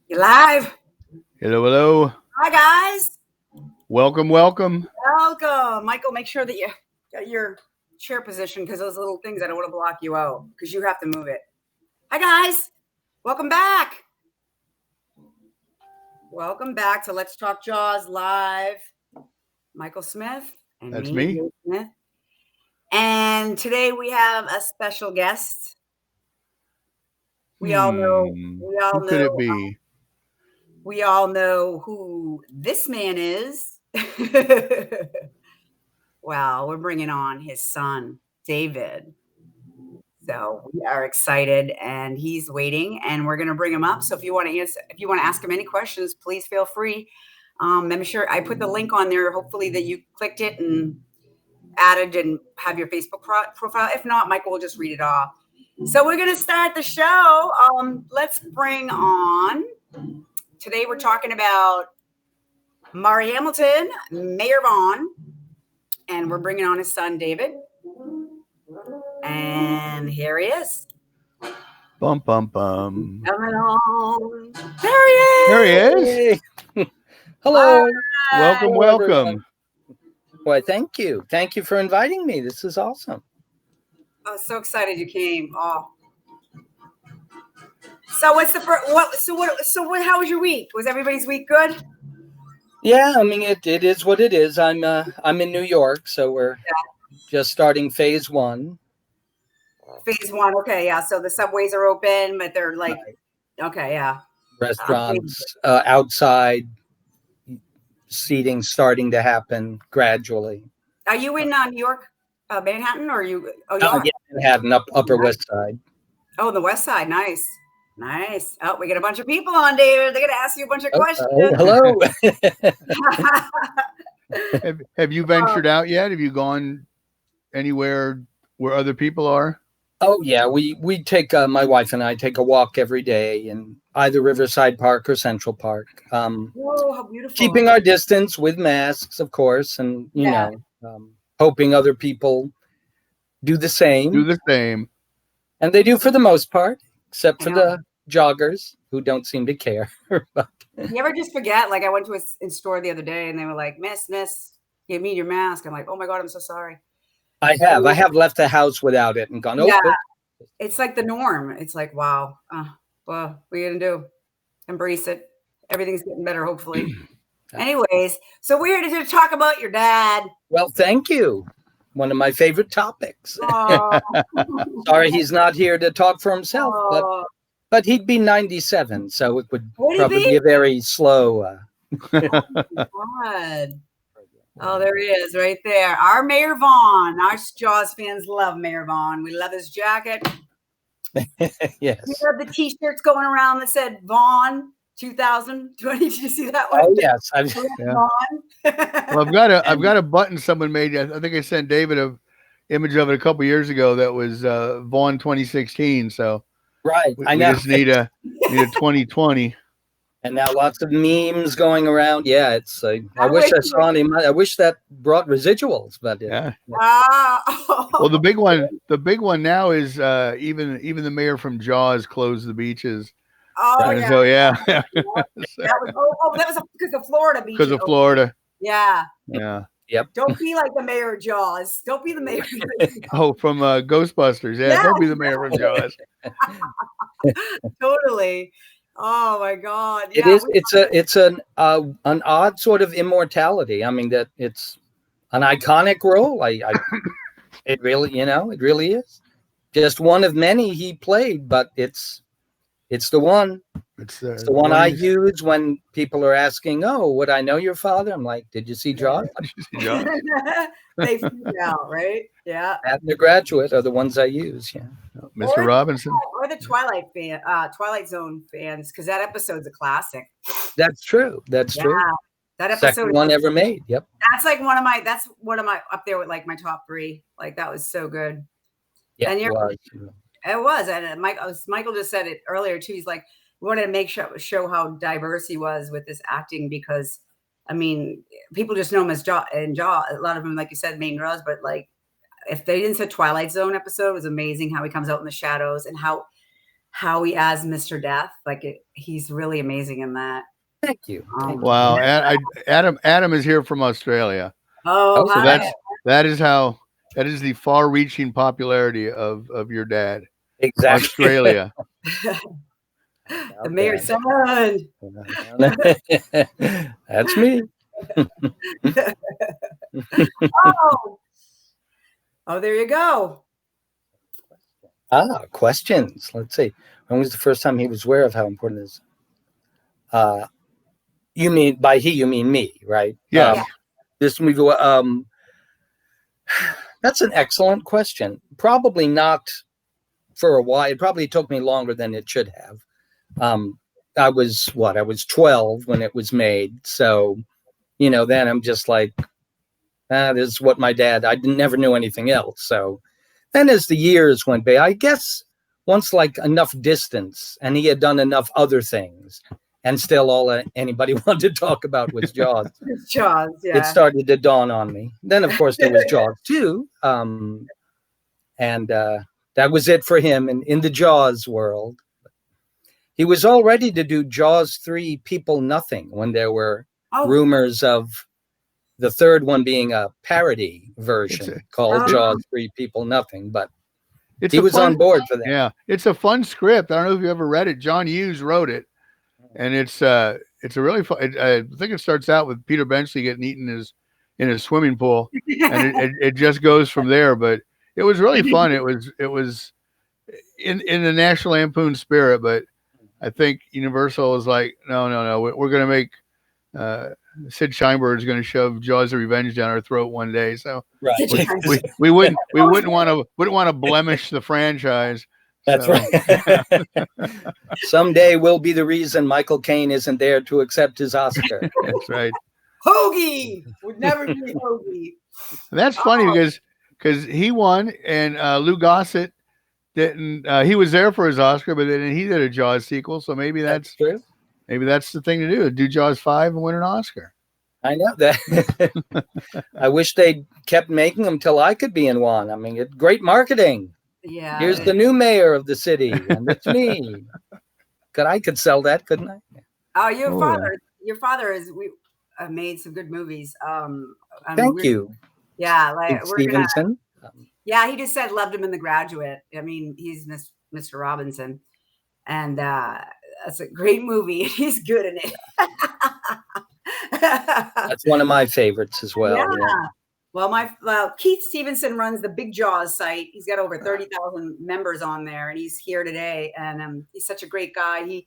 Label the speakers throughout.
Speaker 1: You're live.
Speaker 2: Hello, hello.
Speaker 1: Hi, guys.
Speaker 2: Welcome, welcome.
Speaker 1: Welcome. Michael, make sure that you got your chair position because those little things, I don't want to block you out because you have to move it. Hi, guys. Welcome back. Welcome back to Let's Talk Jaws Live. Michael Smith and
Speaker 2: That's me.
Speaker 1: Dave Smith. And today we have a special guest. We all know.
Speaker 2: Who could it be?
Speaker 1: We all know who this man is. Well, we're bringing on his son, David. So we are excited, and he's waiting, and we're going to bring him up. So if you want to ask him any questions, please feel free. I'm sure I put the link on there. Hopefully that you clicked it and added and have your Facebook profile. If not, Michael will just read it off. So we're going to start the show. Let's bring on. Today we're talking about Maury Hamilton, Mayor Vaughn, and we're bringing on his son, David. And here he is.
Speaker 2: Bum, bum, bum.
Speaker 1: Coming on. There he is.
Speaker 2: There he is.
Speaker 3: Hello.
Speaker 2: Welcome, welcome.
Speaker 3: Everyone. Why, thank you. Thank you for inviting me. This is awesome.
Speaker 1: I was so excited you came. Oh. So what's the first? How was your week? Was everybody's week good?
Speaker 3: Yeah, I mean it is what it is. I'm in New York, so we're just starting phase 1.
Speaker 1: Phase 1, okay, yeah. So the subways are open, but they're like, okay, yeah.
Speaker 3: Restaurants outside, seating starting to happen gradually.
Speaker 1: Are you in New York, Manhattan, or are you? Oh, you
Speaker 3: Oh,
Speaker 1: are?
Speaker 3: yeah, Manhattan, Upper West Side.
Speaker 1: Oh, the West Side, nice. Nice. Oh, we got a bunch of people on, David. They're going to ask you a bunch of questions.
Speaker 3: Hello.
Speaker 2: Have you ventured out yet? Have you gone anywhere where other people are?
Speaker 3: Oh, yeah. We take, my wife and I take a walk every day in either Riverside Park or Central Park.
Speaker 1: Whoa, how beautiful.
Speaker 3: Keeping our distance with masks, of course, and, you know, hoping other people do the same. And they do for the most part, except for the joggers who don't seem to care.
Speaker 1: You ever just forget? Like I went to a store the other day and they were like, miss, give me your mask. I'm like, oh my God, I'm so sorry.
Speaker 3: I have left the house without it and gone,
Speaker 1: It's like the norm. It's like, wow. Well, what are you going to do? Embrace it. Everything's getting better, hopefully. Anyways, so we're here to talk about your dad.
Speaker 3: Well, thank you. One of my favorite topics. Sorry he's not here to talk for himself, but he'd be 97, so it would probably be a very slow.
Speaker 1: God. Oh, there he is right there. Our Mayor Vaughn. Our Jaws fans love Mayor Vaughn. We love his jacket.
Speaker 3: Yes.
Speaker 1: We love the T-shirts going around that said Vaughn 2020. Did you see that one?
Speaker 3: Oh, yes.
Speaker 2: Well, I've got a button someone made. I think I sent David an image of it a couple years ago. That was Vaughn 2016. So
Speaker 3: right,
Speaker 2: I know. Just need a 2020.
Speaker 3: And now lots of memes going around. Yeah, it's. I wish I saw him. I wish that brought residuals, but
Speaker 2: yeah. Well, the big one now is even the mayor from Jaws closed the beaches.
Speaker 1: Oh, yeah.
Speaker 2: So yeah.
Speaker 1: That was because of Florida beach.
Speaker 2: Because of Florida.
Speaker 1: Yeah.
Speaker 2: Yeah.
Speaker 3: Yep.
Speaker 1: Don't be like the mayor of Jaws. Don't be the mayor.
Speaker 2: From Ghostbusters. Yeah. Don't be the mayor from Jaws.
Speaker 1: Totally. Oh my God!
Speaker 3: It is. It's an odd sort of immortality. I mean, that it's an iconic role. It really is. Just one of many he played, but it's the one. It's the one I use when people are asking, "Oh, would I know your father?" I'm like, "Did you see Jaws?"
Speaker 1: They figured out, right? Yeah.
Speaker 3: And The Graduate are the ones I use. Yeah.
Speaker 2: Mr. Robinson.
Speaker 1: Or the Twilight Zone fans, because that episode's a classic.
Speaker 3: That's true. That's true.
Speaker 1: That episode,
Speaker 3: second one ever made. Yep.
Speaker 1: That's like one of my up there with like my top 3. Like that was so good.
Speaker 3: Yeah,
Speaker 1: and it was. And Michael just said it earlier too. He's like, we wanted to show how diverse he was with this acting because, I mean, people just know him as Jaw. A lot of them, like you said, main draws. But like, if they didn't say Twilight Zone episode, it was amazing how he comes out in the shadows and how Howie as Mr. Death. He's really amazing in that.
Speaker 3: Thank you. Thank you.
Speaker 2: Wow. Adam is here from Australia.
Speaker 1: Oh,
Speaker 2: So
Speaker 1: hi.
Speaker 2: that is the far-reaching popularity of your dad.
Speaker 3: Exactly.
Speaker 2: Australia.
Speaker 1: The mayor's son.
Speaker 3: That's me.
Speaker 1: Oh, there you go.
Speaker 3: Questions. Let's see. When was the first time he was aware of how important it is? You mean by he, you mean me, right?
Speaker 2: Yeah.
Speaker 3: This movie. That's an excellent question. Probably not for a while. It probably took me longer than it should have. I was 12 when it was made. So, then I'm just like, this is what my dad, never knew anything else. So then as the years went by, I guess once enough distance and he had done enough other things and still all anybody wanted to talk about was Jaws.
Speaker 1: Jaws, yeah.
Speaker 3: It started to dawn on me. Then, of course, there was Jaws 2. And that was it for him in the Jaws world. He was all ready to do Jaws 3 People Nothing when there were rumors of the third one being a parody version called Jaws 3 People Nothing. But he was on board for that.
Speaker 2: Yeah, it's a fun script. I don't know if you ever read it. John Hughes wrote it. And it's a really fun. I think it starts out with Peter Benchley getting eaten in his swimming pool, and it just goes from there. But it was really fun. It was in the National Lampoon spirit. But I think Universal was like, no, we're going to make Sid Sheinberg is going to shove Jaws of Revenge down our throat one day. So we wouldn't want to blemish the franchise.
Speaker 3: That's right. Someday we'll be the reason Michael Caine isn't there to accept his Oscar.
Speaker 2: That's right.
Speaker 1: Hoagie would never be Hoagie.
Speaker 2: That's funny because he won and Lou Gossett didn't. He was there for his Oscar, but then he did a Jaws sequel. So maybe that's
Speaker 3: true.
Speaker 2: Maybe that's the thing to do Jaws 5 and win an Oscar.
Speaker 3: I know that. I wish they kept making them till I could be in one. I mean, great marketing.
Speaker 1: Yeah.
Speaker 3: Here's the new mayor of the city, and it's me. I could sell that, couldn't I?
Speaker 1: Oh, your father is made some good movies.
Speaker 3: Thank you.
Speaker 1: Yeah,
Speaker 3: Stevenson.
Speaker 1: He just said loved him in The Graduate. I mean, he's Mr. Robinson, and that's a great movie. He's good in it.
Speaker 3: That's one of my favorites as well.
Speaker 1: Yeah. Well, Keith Stevenson runs the Big Jaws site. He's got over 30,000 members on there, and he's here today. And he's such a great guy.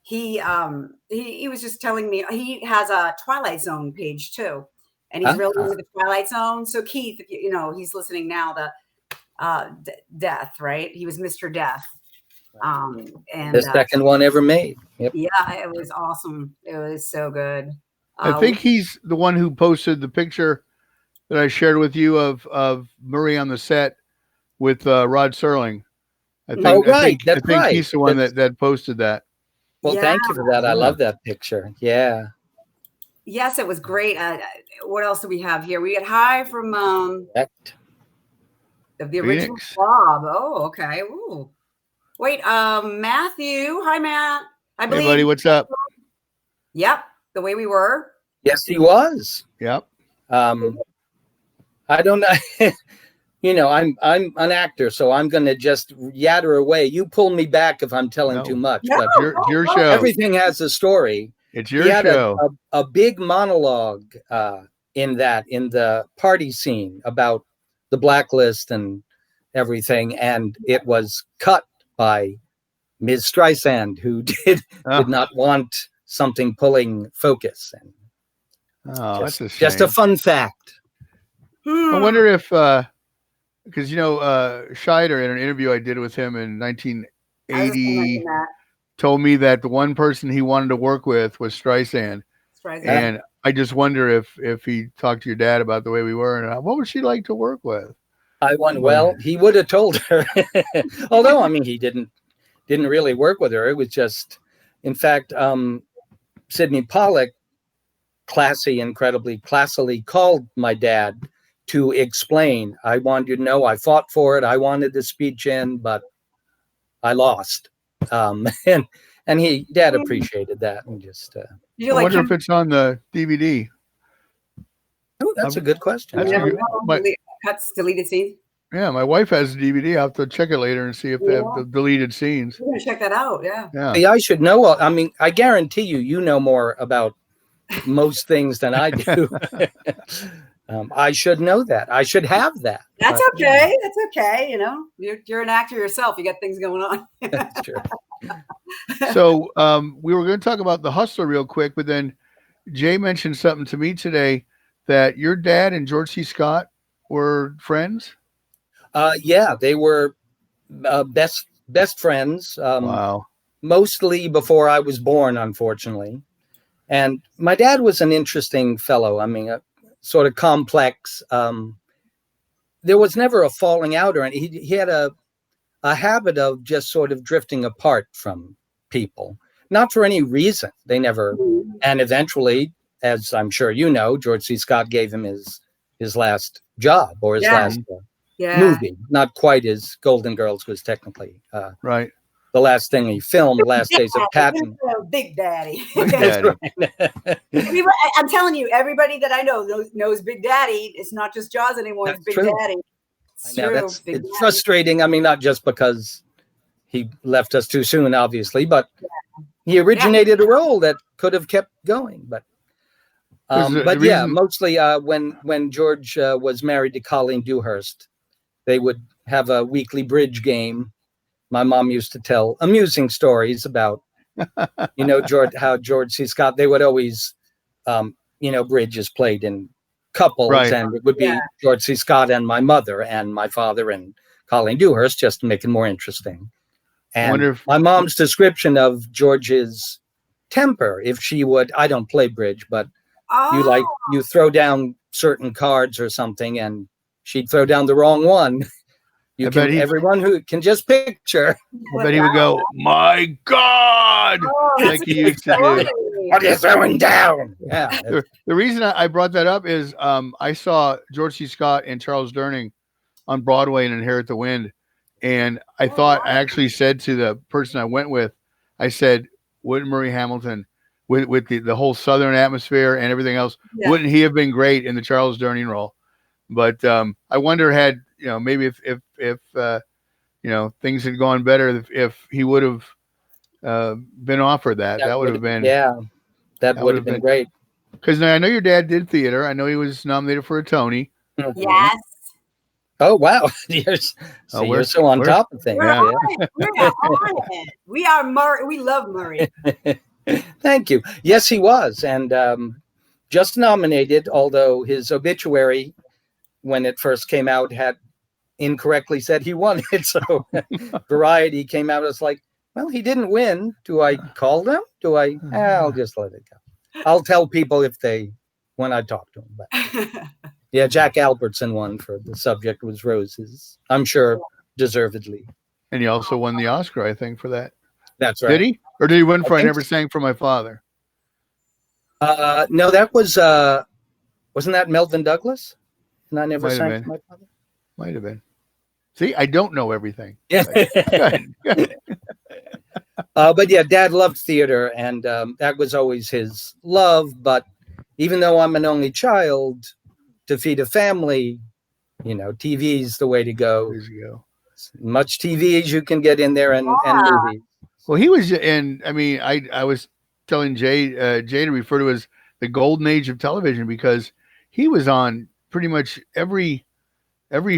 Speaker 1: He was just telling me he has a Twilight Zone page too, and he's really into the Twilight Zone. So Keith, if he's listening now. The Death, right? He was Mr. Death. And
Speaker 3: the second one ever made. Yep.
Speaker 1: Yeah, it was awesome. It was so good.
Speaker 2: I think he's the one who posted the picture that I shared with you of Murray on the set with Rod Serling. I think he's the one that posted that.
Speaker 3: Well, thank you for that. I love that picture. Yeah.
Speaker 1: Yes, it was great. What else do we have here? We got hi from the original Bob. Oh, okay. Ooh. Wait, Matthew. Hi, Matt. I believe.
Speaker 2: Hey, buddy, what's up?
Speaker 1: Yep, the way we were.
Speaker 3: Yes, he was.
Speaker 2: Yep.
Speaker 3: I don't know. I'm an actor, so I'm going to just yatter away. You pull me back if I'm telling too much.
Speaker 2: But your show.
Speaker 3: Everything has a story.
Speaker 2: It's your show.
Speaker 3: A big monologue in the party scene about the blacklist and everything, and it was cut by Ms. Streisand, who did not want something pulling focus. And just a fun fact.
Speaker 2: I wonder if, because Scheider in an interview I did with him in 1980 told me that the one person he wanted to work with was Streisand. And I just wonder if he talked to your dad about the way we were and what would she like to work with.
Speaker 3: Well, he would have told her. Although, I mean, he didn't really work with her. It was just, in fact, Sidney Pollack, incredibly classily called my dad to explain. I wanted you to know I fought for it. I wanted the speech in, but I lost. And Dad appreciated that, and just.
Speaker 1: Did you
Speaker 2: I
Speaker 1: like
Speaker 2: wonder
Speaker 1: him?
Speaker 2: if it's on the DVD.
Speaker 3: Oh, that's a good question.
Speaker 2: That's
Speaker 1: You never
Speaker 2: good.
Speaker 1: know. Cuts, deleted scenes.
Speaker 2: Yeah, my wife has the DVD. I'll have to check it later and see if they have the deleted scenes.
Speaker 1: We're gonna check that out. Yeah.
Speaker 2: Yeah.
Speaker 3: See, I should know. I mean, I guarantee you know more about most things than I do. I should know that. I should have that.
Speaker 1: That's
Speaker 3: but,
Speaker 1: okay. That's okay. You know, you're an actor yourself. You got things going on.
Speaker 3: That's true.
Speaker 2: So we were going to talk about The Hustler real quick, but then Jay mentioned something to me today that your dad and George C. Scott were friends.
Speaker 3: Yeah, they were best friends.
Speaker 2: Wow.
Speaker 3: Mostly before I was born, unfortunately. And my dad was an interesting fellow. I mean, sort of complex. There was never a falling out or anything. He had a habit of just sort of drifting apart from people, not for any reason. They never, and eventually, as I'm sure you know, George C. Scott gave him his last job or his last movie. Not quite as Golden Girls was technically
Speaker 2: right.
Speaker 3: The last thing he filmed, Last Days of Patton.
Speaker 1: Big Daddy.
Speaker 2: Big Daddy.
Speaker 1: I'm telling you, everybody that I know knows Big Daddy. It's not just Jaws anymore. It's Big Daddy.
Speaker 3: I know it's frustrating. I mean, not just because he left us too soon, obviously, but he originated a role that could have kept going. But mostly when George was married to Colleen Dewhurst, they would have a weekly bridge game. My mom used to tell amusing stories about, how George C. Scott, they would always, bridge is played in couples, right. And it would be George C. Scott and my mother and my father and Colleen Dewhurst, just to make it more interesting. And my mom's description of George's temper, if she would, I don't play bridge, but you throw down certain cards or something and she'd throw down the wrong one. Everyone who can just picture.
Speaker 2: I bet he would go, "My God!" Like he used to do.
Speaker 3: What are you throwing down? Yeah.
Speaker 2: The reason I brought that up is I saw George C. Scott and Charles Durning on Broadway in Inherit the Wind, and I actually said to the person I went with, I said, "Wouldn't Murray Hamilton, with the whole Southern atmosphere and everything else, wouldn't he have been great in the Charles Durning role?" But I wonder had maybe if things had gone better, if he would have been offered that would have been
Speaker 3: that would have been great.
Speaker 2: Because I know your dad did theater. I know he was nominated for a Tony.
Speaker 1: Mm-hmm. Yes.
Speaker 3: Oh wow! You're so on top of things.
Speaker 1: We're on it. We are Murray. We love Murray.
Speaker 3: Thank you. Yes, he was, and just nominated. Although his obituary, when it first came out, had incorrectly said he won it. So Variety came out as like, well, he didn't win. Do I call them? I'll just let it go. I'll tell people when I talk to them. But yeah, Jack Albertson won for The Subject Was Roses. I'm sure deservedly.
Speaker 2: And he also won the Oscar, I think, for that.
Speaker 3: That's right.
Speaker 2: Did he? Or did he win for I Never Sang for My Father?
Speaker 3: No, that was, wasn't that Melvin Douglas? And I Never Sang for My Father?
Speaker 2: Might have been. See, I don't know everything.
Speaker 3: Yeah.
Speaker 2: Good.
Speaker 3: But yeah, Dad loved theater, and that was always his love. But even though I'm an only child, to feed a family, TV's the way to go. As much TV as you can get in there and movies.
Speaker 2: Well, he was in, I was telling Jay to refer to as the golden age of television because he was on pretty much every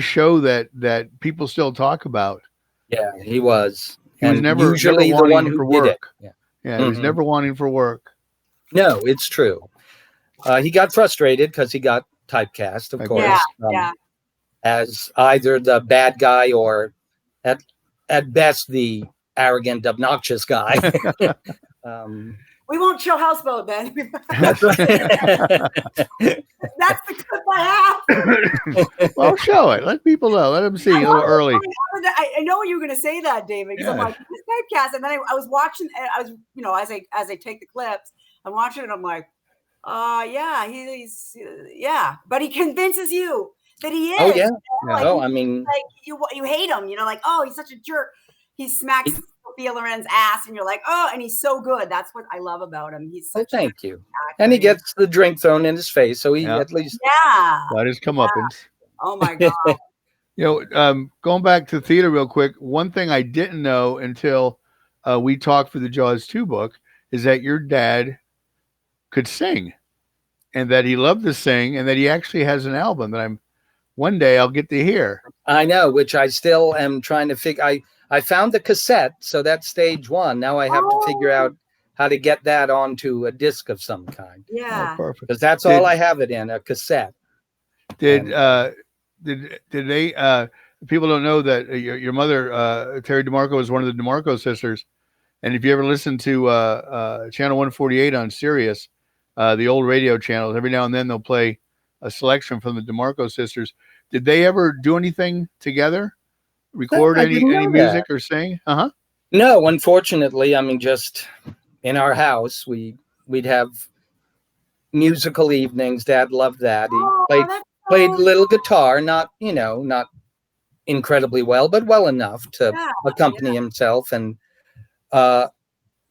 Speaker 2: show that people still talk about.
Speaker 3: Yeah, he was.
Speaker 2: He was never
Speaker 3: usually
Speaker 2: never
Speaker 3: the one who
Speaker 2: for
Speaker 3: did
Speaker 2: work.
Speaker 3: it.
Speaker 2: Yeah, he was never wanting for work.
Speaker 3: No, it's true. He got frustrated because he got typecast, of course, as either the bad guy or at best the arrogant, obnoxious guy.
Speaker 1: We won't show Houseboat then.
Speaker 3: That's right.
Speaker 1: That's the clip I have.
Speaker 2: Well, show it. Let people know. Let them see a little early.
Speaker 1: I know you were going to say that, David. Because I'm like, this typecast. And then I was watching, as I take the clips, I'm watching it. I'm like, he's but he convinces you that he is.
Speaker 3: Oh yeah.
Speaker 1: Like, you hate him. Like, oh, he's such a jerk. He smacks Thieleman's ass, and you're like, oh, and he's so good. That's what I love about him. He's
Speaker 3: Oh,
Speaker 1: such a
Speaker 3: thank
Speaker 1: good
Speaker 3: you.
Speaker 1: actor.
Speaker 3: And he gets the drink thrown in his face, so he
Speaker 2: Yeah.
Speaker 3: at least.
Speaker 1: Yeah.
Speaker 2: That is comeuppance.
Speaker 1: Oh my God.
Speaker 2: Going back to theater real quick, one thing I didn't know until we talked for the Jaws 2 book is that your dad could sing and that he loved to sing and that he actually has an album that one day I'll get to hear.
Speaker 3: I know, which I still am trying to figure. I found the cassette, so that's stage one. Now I have to figure out how to get that onto a disc of some kind.
Speaker 1: Yeah.
Speaker 2: Oh, perfect.
Speaker 3: Because that's all I have it in, a cassette.
Speaker 2: Did they people don't know that your mother Terry DeMarco is one of the DeMarco sisters, and if you ever listen to channel 148 on Sirius, the old radio channels, every now and then they'll play a selection from the DeMarco sisters. Did they ever do anything together, record any music or sing?
Speaker 3: No, unfortunately. I mean, just in our house we'd have musical evenings. Dad loved that. He played little guitar, not incredibly well, but well enough to accompany himself. And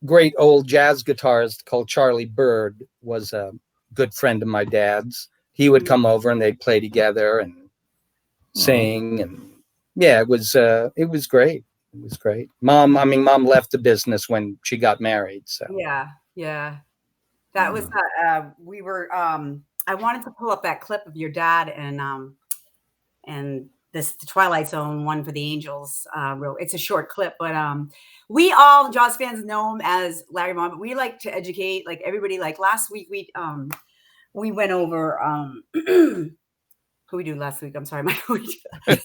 Speaker 3: great old jazz guitarist called Charlie Bird was a good friend of my dad's. He would come over and they'd play together and sing, and it was great. It was great. Mom left the business when she got married. So
Speaker 1: yeah. That was we were I wanted to pull up that clip of your dad and the Twilight Zone one for the Angels. It's a short clip, but we all Jaws fans know him as Larry Vaughn, but we like to educate like everybody. Like last week we went over who we do last week? I'm sorry, Mike.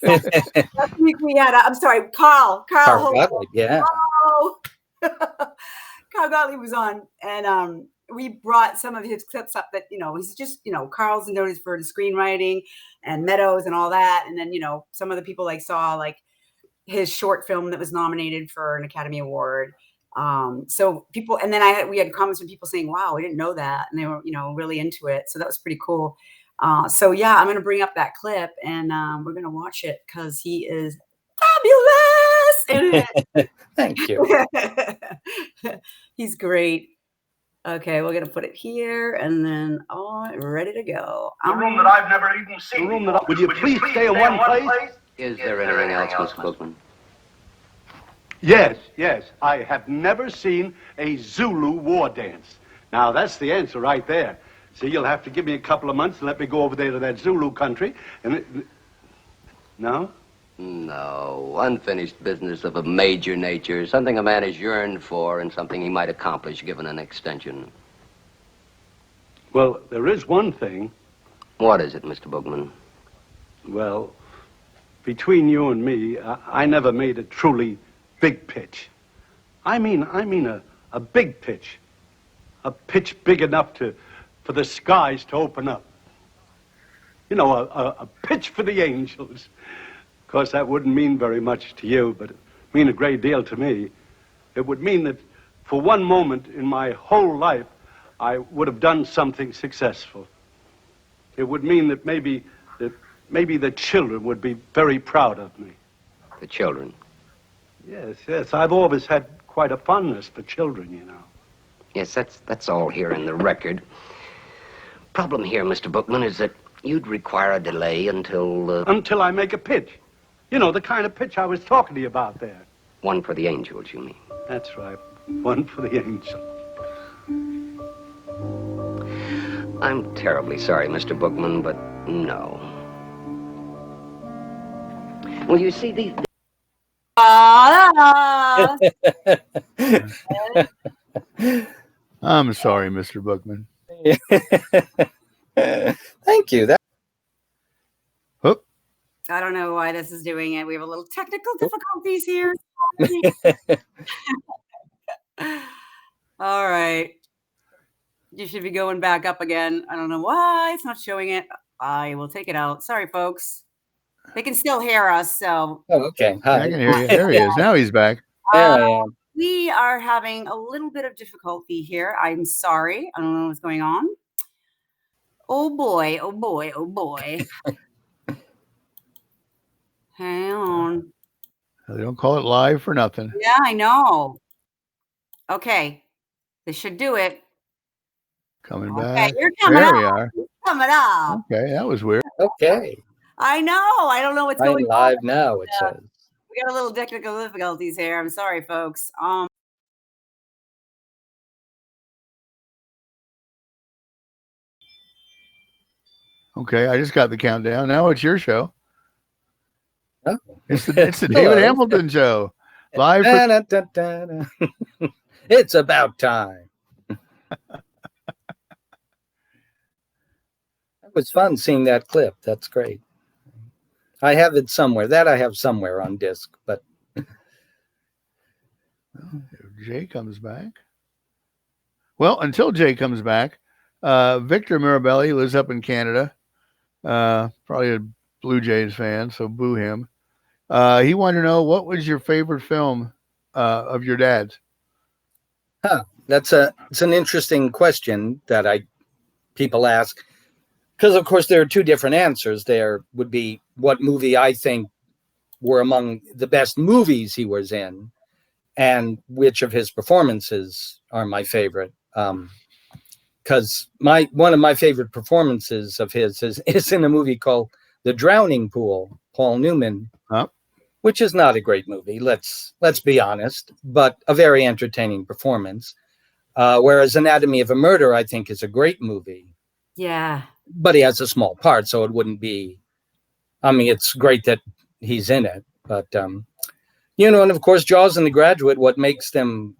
Speaker 1: Last week we had I'm sorry, Carl
Speaker 3: Gottlieb, yeah.
Speaker 1: Carl Gottlieb was on, and we brought some of his clips up that, he's just, Carl's noted for the screenwriting and Meadows and all that. And then, some of the people saw like his short film that was nominated for an Academy Award. So people, and then we had comments from people saying, wow, I didn't know that. And they were, really into it. So that was pretty cool. So yeah, I'm going to bring up that clip and we're going to watch it because he is fabulous in it.
Speaker 3: Thank you.
Speaker 1: He's great. Okay, we're gonna put it here and then ready to go.
Speaker 4: A room that I've never even seen.
Speaker 5: Would you please stay in one place?
Speaker 6: Is there anything else, Mr. Bookman?
Speaker 5: Yes. I have never seen a Zulu war dance. Now, that's the answer right there. See, you'll have to give me a couple of months and let me go over there to that Zulu country. No?
Speaker 6: No, unfinished business of a major nature, something a man has yearned for and something he might accomplish given an extension.
Speaker 5: Well, there is one thing.
Speaker 6: What is it, Mr. Bookman?
Speaker 5: Well, between you and me, I never made a truly big pitch. I mean a big pitch. A pitch big enough for the skies to open up. A pitch for the Angels. Of course, that wouldn't mean very much to you, but it would mean a great deal to me. It would mean that for one moment in my whole life, I would have done something successful. It would mean that maybe the children would be very proud of me.
Speaker 6: The children?
Speaker 5: Yes. I've always had quite a fondness for children,
Speaker 6: Yes, that's all here in the record. Problem here, Mr. Bookman, is that you'd require a delay until...
Speaker 5: Until I make a pitch. The kind of pitch I was talking to you about there.
Speaker 6: One for the Angels, you mean?
Speaker 5: That's right. One for the Angels.
Speaker 6: I'm terribly sorry, Mr. Bookman, but no. Well, you see, these...
Speaker 2: I'm sorry, Mr. Bookman.
Speaker 3: Thank you.
Speaker 1: I don't know why this is doing it. We have a little technical difficulties here. All right. You should be going back up again. I don't know why it's not showing it. I will take it out. Sorry, folks. They can still hear us. So.
Speaker 3: Oh, okay. Hi.
Speaker 2: I can hear you. There he is. Now he's back.
Speaker 3: There I am.
Speaker 1: We are having a little bit of difficulty here. I'm sorry. I don't know what's going on. Oh boy. Hang on.
Speaker 2: They don't call it live for nothing.
Speaker 1: Yeah, I know. Okay. This should do it.
Speaker 2: Coming
Speaker 1: Okay,
Speaker 2: back.
Speaker 1: you're coming
Speaker 2: There
Speaker 1: up.
Speaker 2: we are.
Speaker 1: You're coming up.
Speaker 2: Okay, that was weird.
Speaker 3: Okay.
Speaker 1: I know. I don't know what's
Speaker 3: I'm
Speaker 1: going on.
Speaker 3: live now, it
Speaker 1: Yeah.
Speaker 3: says.
Speaker 1: We got a little technical difficulties here. I'm sorry, folks.
Speaker 2: Okay, I just got the countdown. Now it's your show.
Speaker 3: Oh.
Speaker 2: It's the David
Speaker 3: Hello.
Speaker 2: Hamilton show. Live for
Speaker 3: Da-da-da-da-da. It's about time. It was fun seeing that clip. That's great. I have it somewhere. That I have somewhere on disc, but
Speaker 2: Jay comes back. Well, until Jay comes back, Victor Mirabelli lives up in Canada. Probably a Blue Jays fan, so boo him. He wanted to know, what was your favorite film of your dad's?
Speaker 3: it's an interesting question that people ask, because of course there are two different answers. There would be what movie I think were among the best movies he was in, and which of his performances are my favorite. Because one of my favorite performances of his is in a movie called The Drowning Pool, Paul Newman, which is not a great movie. Let's be honest, but a very entertaining performance. Whereas Anatomy of a Murder, I think, is a great movie.
Speaker 1: Yeah.
Speaker 3: But he has a small part, so it wouldn't be. I mean, it's great that he's in it, but and of course, Jaws and The Graduate. What makes them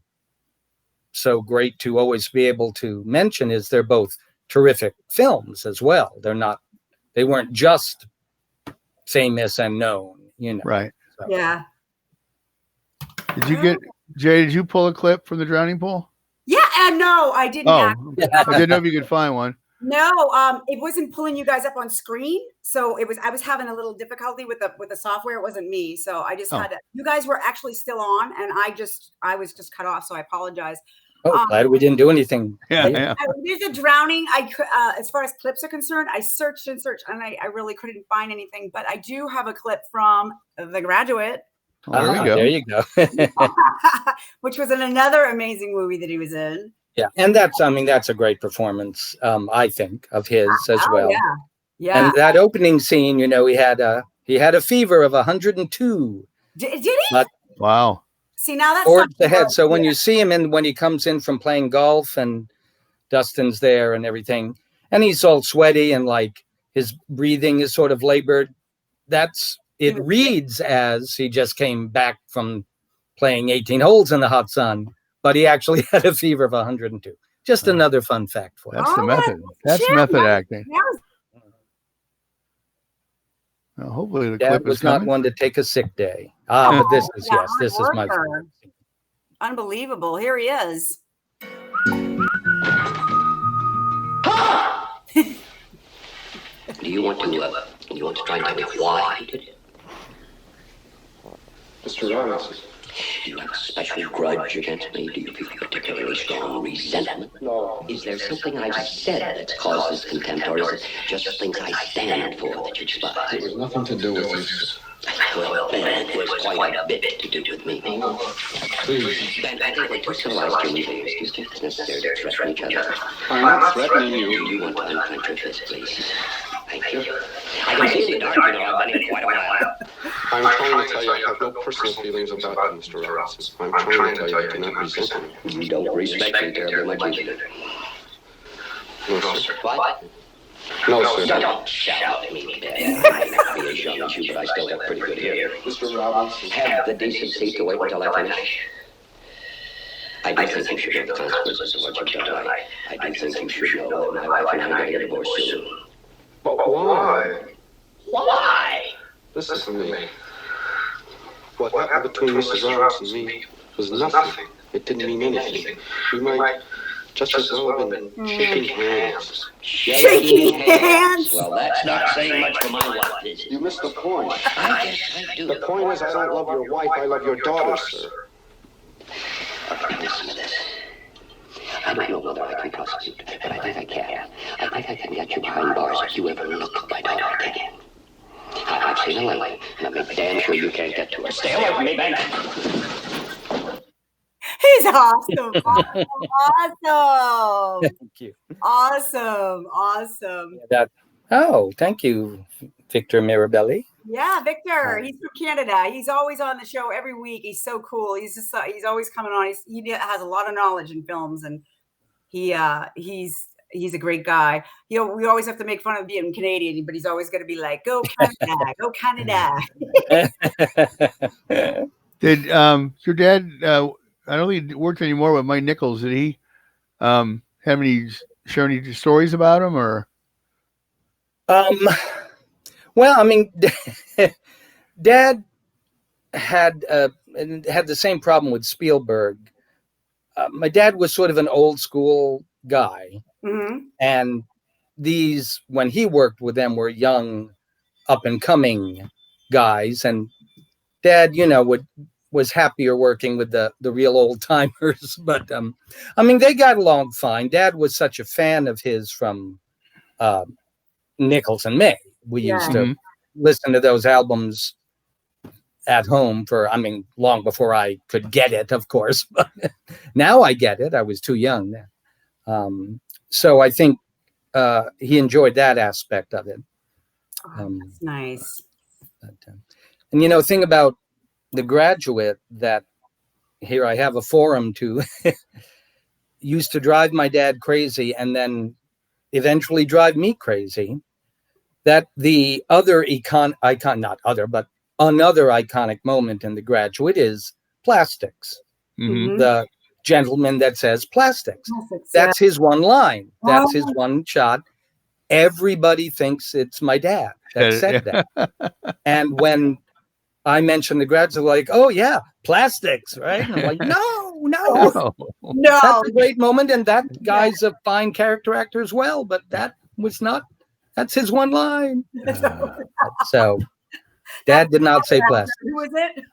Speaker 3: so great to always be able to mention is they're both terrific films as well. They weren't just famous and known,
Speaker 2: Right.
Speaker 3: So.
Speaker 1: Yeah.
Speaker 2: Jay, did you pull a clip from The Drowning Pool?
Speaker 1: Yeah, and no, I didn't.
Speaker 2: I didn't know if you could find one.
Speaker 1: No, it wasn't pulling you guys up on screen. So I was having a little difficulty with the software. It wasn't me. So I just had to, you guys were actually still on, and I was just cut off. So I apologize.
Speaker 3: Glad we didn't do anything.
Speaker 2: Yeah.
Speaker 1: There's a drowning. As far as clips are concerned, I searched and I really couldn't find anything, but I do have a clip from The Graduate.
Speaker 2: Oh,
Speaker 3: There you go.
Speaker 1: Which was in another amazing movie that he was in.
Speaker 3: Yeah, and that's a great performance, I think, of his as well.
Speaker 1: Yeah.
Speaker 3: And that opening scene, he had a fever of 102.
Speaker 1: Did he?
Speaker 2: Wow.
Speaker 1: See, now that's
Speaker 3: towards the head. So when you see him when he comes in from playing golf and Dustin's there and everything, and he's all sweaty and like his breathing is sort of labored, it reads as he just came back from playing 18 holes in the hot sun, but he actually had a fever of 102. Just another fun fact for you.
Speaker 2: That's the method. That's method acting. Well, hopefully the
Speaker 3: Dad
Speaker 2: clip
Speaker 3: was
Speaker 2: is
Speaker 3: not
Speaker 2: coming.
Speaker 3: one to take a sick day. But this is my favorite.
Speaker 1: Unbelievable. Here he is.
Speaker 6: Do you want to try and tell me why he did it?
Speaker 5: Mr. Lawrence.
Speaker 6: Do you have a special grudge against me? Do you feel particularly strong resentment?
Speaker 5: No.
Speaker 6: Is there something I've said that's caused this contempt, or is it just things I stand for that you despise?
Speaker 5: It was nothing to do with this.
Speaker 6: Well, Ben, it was quite a bit to do with me.
Speaker 5: Please.
Speaker 6: Ben, I think we're too civilized human beings. Do you think it's necessary to threaten each other?
Speaker 5: I'm not threatening
Speaker 6: Do
Speaker 5: you.
Speaker 6: you want to unclench your fist, please? Thank you. I can see in the dark, I've been here quite a while.
Speaker 5: I'm trying to tell you I have no personal feelings about you, Mr. Lawrence. I'm trying to tell you I do not resent you.
Speaker 6: You don't respect me terribly much either.
Speaker 5: No, sir.
Speaker 6: What?
Speaker 5: No, sir.
Speaker 6: Don't shout at me, Ben. I may not be as young as you, but I still have pretty good hair.
Speaker 5: Mr. Robinson.
Speaker 6: Have the decency to wait until I finish. I do think you should know the consequences of what you've done. I do think you should know that my wife and I are going to get divorced soon.
Speaker 5: But why?
Speaker 6: Why?
Speaker 5: Listen to me. What happened between Mrs. Lawrence and me was nothing. It didn't mean anything. We might just as well have been shaking hands.
Speaker 1: Shaking hands.
Speaker 6: Well, that's not saying much for my wife, is it?
Speaker 5: You missed the point.
Speaker 6: I guess I do.
Speaker 5: The point is I don't love your wife, I love your daughter, sir.
Speaker 6: Listen to this. I don't know whether I can prosecute, but I think I can. I think I can get you behind bars if you ever look my daughter again. I've not seen Lily, and I'll be damn sure you can't get to her. Stay away from me, baby.
Speaker 1: He's awesome. Awesome.
Speaker 3: Thank you.
Speaker 1: Awesome.
Speaker 3: Thank you, Victor Mirabelli.
Speaker 1: Yeah, Victor. He's from Canada. He's always on the show every week. He's so cool. He's always coming on. He has a lot of knowledge in films, and he's a great guy. We always have to make fun of being Canadian, but he's always going to be like, "Go Canada, go Canada."
Speaker 2: Did your dad? I don't think he worked anymore with Mike Nichols. Did he have share any stories about him or?
Speaker 3: Well, I mean, Dad had the same problem with Spielberg. My dad was sort of an old school guy, and these, when he worked with them, were young, up and coming guys, and Dad, was happier working with the real old timers. But I mean, they got along fine. Dad was such a fan of his from Nichols and May. We used to listen to those albums at home long before I could get it, of course. But now I get it. I was too young then. So I think he enjoyed that aspect of it.
Speaker 1: That's nice.
Speaker 3: And thing about The Graduate, that here I have a forum to used to drive my dad crazy and then eventually drive me crazy, that the other another iconic moment in The Graduate is Plastics. The gentleman that says plastics. That's his one line. That's his one shot. Everybody thinks it's my dad that said that. And when I mentioned The Graduate, like, oh yeah, plastics, right? And I'm like, no. That's a great moment, and that guy's a fine character actor as well, but that was not. That's his one line. So, Dad did not say plastic.
Speaker 1: Who was it?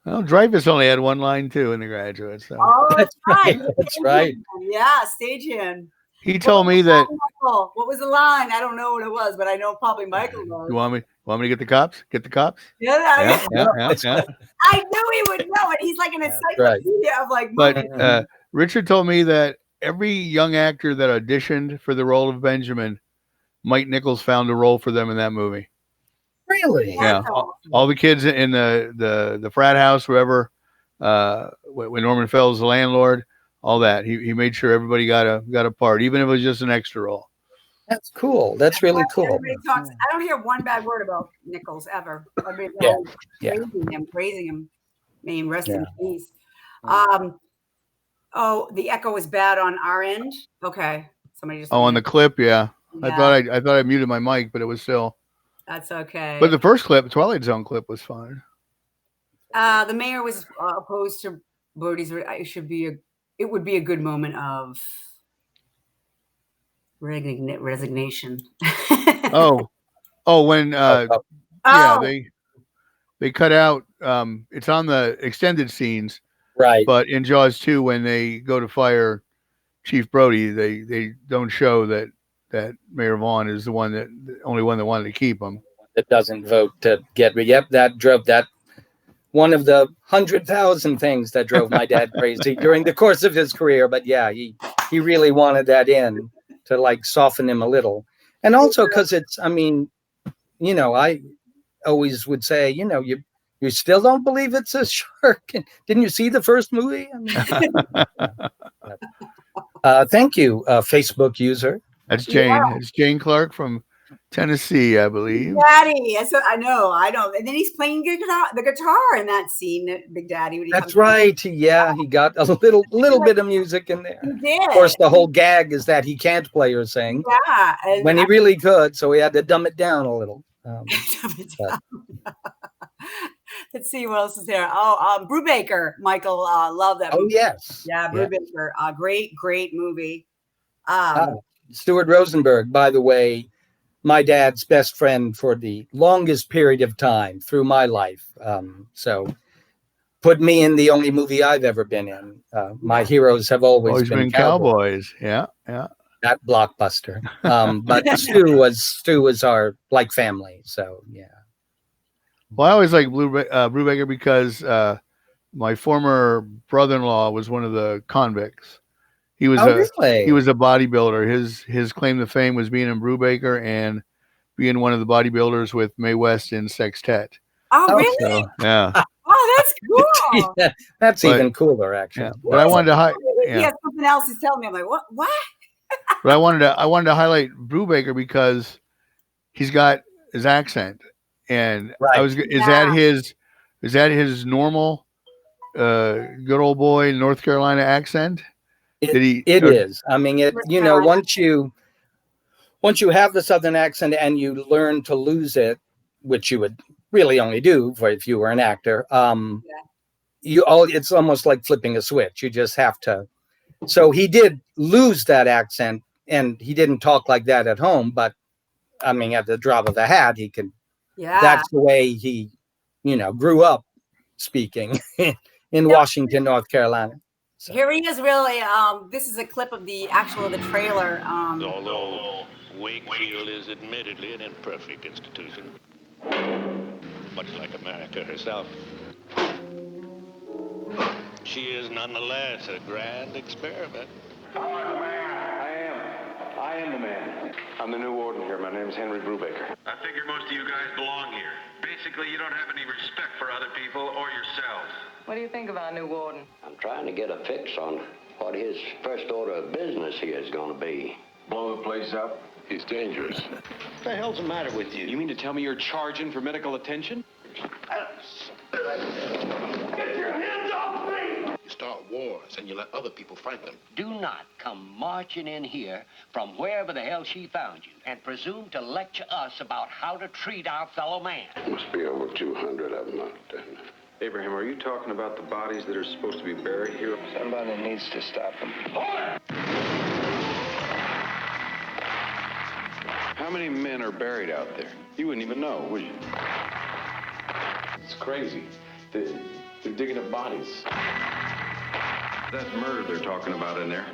Speaker 2: Well, Dreyfuss only had one line too in The Graduate. So.
Speaker 1: Oh, that's right.
Speaker 3: That's right.
Speaker 1: Yeah, Stagehand.
Speaker 2: He told me that.
Speaker 1: What was the line? I don't know what it was, but I know probably Michael knows.
Speaker 2: You want me to get the cops? Get the cops?
Speaker 1: Yeah. I knew he would know it. He's like an encyclopedia of like.
Speaker 2: But Richard told me that every young actor that auditioned for the role of Benjamin, Mike Nichols found a role for them in that movie.
Speaker 3: Really?
Speaker 2: Yeah. All the kids in the frat house, wherever, when Norman Fell was the landlord, all that. He made sure everybody got a part, even if it was just an extra role.
Speaker 3: That's cool. That's really cool.
Speaker 1: Everybody talks. I don't hear one bad word about Nichols ever. I mean, praising him. May he rest in peace. The echo is bad on our end. Okay, somebody just.
Speaker 2: On the clip, yeah. I thought I muted my mic, but it was still.
Speaker 1: That's okay.
Speaker 2: But the first clip, Twilight Zone clip, was fine.
Speaker 1: The mayor was opposed to Bodie's. It would be a good moment of resignation. When they cut out. It's on the extended scenes,
Speaker 3: right?
Speaker 2: But in Jaws 2, when they go to fire Chief Brody, they don't show that Mayor Vaughn is the only one that wanted to keep him.
Speaker 3: That doesn't vote to get rid. Yep, that drove that. One of the 100,000 things that drove my dad crazy during the course of his career. But yeah, he really wanted that in to like soften him a little. And also because it's, I always would say, you still don't believe it's a shark. Didn't you see the first movie? Thank you, Facebook user.
Speaker 2: That's Jane. Yeah. It's Jane Clark from Tennessee, I believe.
Speaker 1: Daddy, I know. And then he's playing the guitar in that scene, Big Daddy.
Speaker 3: That's right. Yeah, he got a little bit of music in there.
Speaker 1: He did.
Speaker 3: Of course, the whole gag is that he can't play or sing.
Speaker 1: Yeah.
Speaker 3: When he really could, so he had to dumb it down a little.
Speaker 1: Let's see what else is there. Brubaker, Michael, love that movie.
Speaker 3: Oh, yes.
Speaker 1: Yeah, Brubaker. Great movie.
Speaker 3: Stuart Rosenberg, by the way, my dad's best friend for the longest period of time through my life. So put me in the only movie I've ever been in. My heroes have always been
Speaker 2: cowboys. Yeah.
Speaker 3: That blockbuster. But Stu was our like family. So yeah.
Speaker 2: Well, I always like Brubaker because my former brother-in-law was one of the convicts. He was
Speaker 3: Really?
Speaker 2: he was a bodybuilder. His claim to fame was being in Brubaker and being one of the bodybuilders with Mae West in Sextet.
Speaker 1: Oh,
Speaker 3: Oh,
Speaker 1: really?
Speaker 2: So yeah,
Speaker 1: Oh, that's cool.
Speaker 3: Yeah, that's
Speaker 2: But-
Speaker 3: even cooler, actually.
Speaker 2: yeah. But I wanted to
Speaker 1: He has something else he's telling me. I'm like, what? What?
Speaker 2: But I wanted to highlight Brubaker because he's got his accent, and
Speaker 3: Right.
Speaker 2: is that his normal good old boy North Carolina accent?
Speaker 3: It
Speaker 2: Did
Speaker 3: is. I mean,
Speaker 1: North
Speaker 3: you know,
Speaker 1: Carolina.
Speaker 3: once you have the Southern accent and you learn to lose it, which you would really only do if you were an actor, it's almost like flipping a switch. You just have to. So he did lose that accent, and he didn't talk like that at home. But I mean, at the drop of a hat, he could.
Speaker 1: Yeah.
Speaker 3: That's the way he, grew up speaking in Washington, North Carolina. So.
Speaker 1: Here he is, really. This is a clip of the trailer.
Speaker 7: Although Wakefield is admittedly an imperfect institution, much like America herself, she is nonetheless a grand experiment.
Speaker 5: I am the man. I'm the new warden here. My name's Henry Brubaker.
Speaker 8: I figure most of you guys belong here. Basically, you don't have any respect for other people or yourselves.
Speaker 9: What do you think of our new warden?
Speaker 6: I'm trying to get a fix on what his first order of business here is going to be.
Speaker 8: Blow the place up?
Speaker 7: He's dangerous.
Speaker 8: What the hell's the matter with you? You mean to tell me you're charging for medical attention?
Speaker 4: Get your hands off me!
Speaker 7: You start wars and you let other people fight them.
Speaker 6: Do not come marching in here from wherever the hell she found you and presume to lecture us about how to treat our fellow man.
Speaker 7: Must be over 200 of them out there.
Speaker 5: Abraham, are you talking about the bodies that are supposed to be buried here?
Speaker 8: Somebody needs to stop them.
Speaker 5: How many men are buried out there? You wouldn't even know, would you? It's crazy. They're digging up bodies. That's murder they're talking about in there.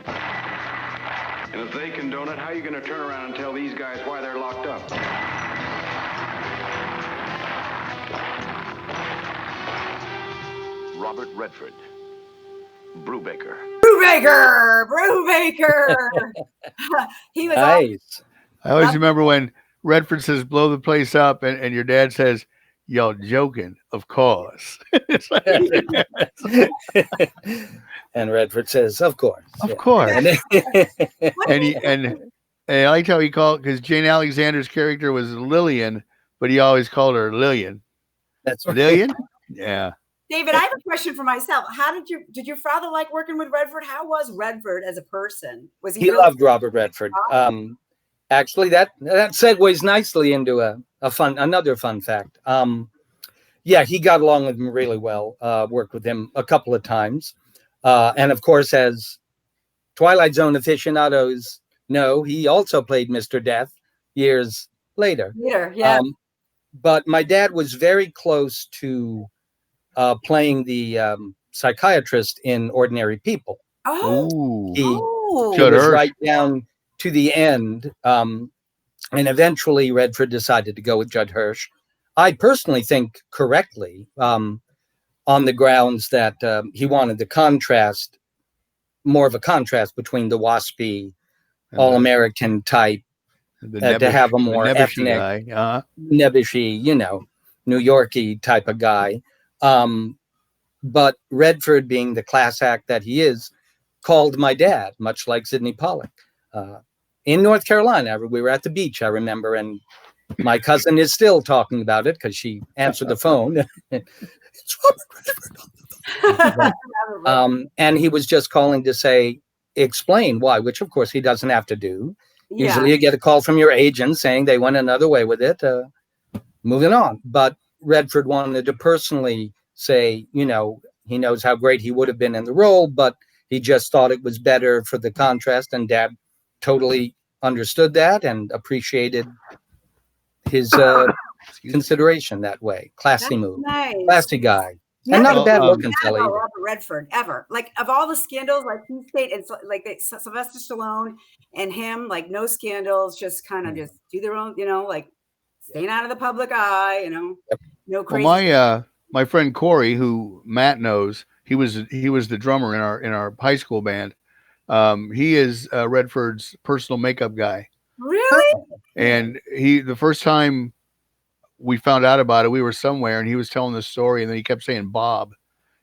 Speaker 5: And if they condone it, how are you going to turn around and tell these guys why they're locked up?
Speaker 7: Robert Redford. Brubaker.
Speaker 1: Brubaker. He was awesome.
Speaker 3: Nice.
Speaker 2: I always remember when Redford says blow the place up and your dad says, y'all joking, of course. It's like,
Speaker 3: And Redford says, of course.
Speaker 2: of course.
Speaker 3: And
Speaker 2: And I liked how he called, because Jane Alexander's character was Lillian, but he always called her Lillian.
Speaker 3: that's right.
Speaker 2: Lillian? Yeah.
Speaker 1: David, I have a question for myself. How did your father like working with Redford? How was Redford as a person? Was he?
Speaker 3: He
Speaker 1: really-
Speaker 3: loved Robert Redford. Actually, that segues nicely into another fun fact. Yeah, he got along with him really well. Worked with him a couple of times, and of course, as Twilight Zone aficionados know, he also played Mr. Death years later.
Speaker 1: Later, yeah.
Speaker 3: But my dad was very close to playing the psychiatrist in Ordinary People.
Speaker 1: Oh,
Speaker 3: He
Speaker 2: Judd
Speaker 3: was
Speaker 2: Hirsch.
Speaker 3: right down to the end. And eventually Redford decided to go with Judd Hirsch. I personally think correctly, on the grounds that he wanted more of a contrast between the waspy, all-American type, to have a more ethnic,
Speaker 2: guy.
Speaker 3: nebbishy, New Yorky type of guy. But Redford, being the class act that he is, called my dad, much like Sidney Pollack. In North Carolina, we were at the beach, I remember, and my cousin is still talking about it because she answered the phone. It's Robert Redford. And he was just calling to explain why, which of course he doesn't have to do.
Speaker 1: yeah.
Speaker 3: Usually you get a call from your agent saying they went another way with it, moving on. But Redford wanted to personally say, he knows how great he would have been in the role, but he just thought it was better for the contrast. And Dad totally understood that and appreciated his consideration that way. Classy
Speaker 1: That's
Speaker 3: move.
Speaker 1: nice.
Speaker 3: Classy guy.
Speaker 1: Yeah,
Speaker 3: And not a bad
Speaker 2: well,
Speaker 3: looking
Speaker 1: Never
Speaker 3: fella either.
Speaker 1: Robert Redford ever. Like of all the scandals, like he stayed. It's like Sylvester Stallone and him. Like no scandals, just kind of just do their own. Like staying out of the public eye. No
Speaker 2: Well,
Speaker 1: crazy.
Speaker 2: my friend Corey, who Matt knows, he was the drummer in our high school band. He is Redford's personal makeup guy,
Speaker 1: Really?
Speaker 2: and the first time we found out about it, we were somewhere, and he was telling this story, and then he kept saying Bob,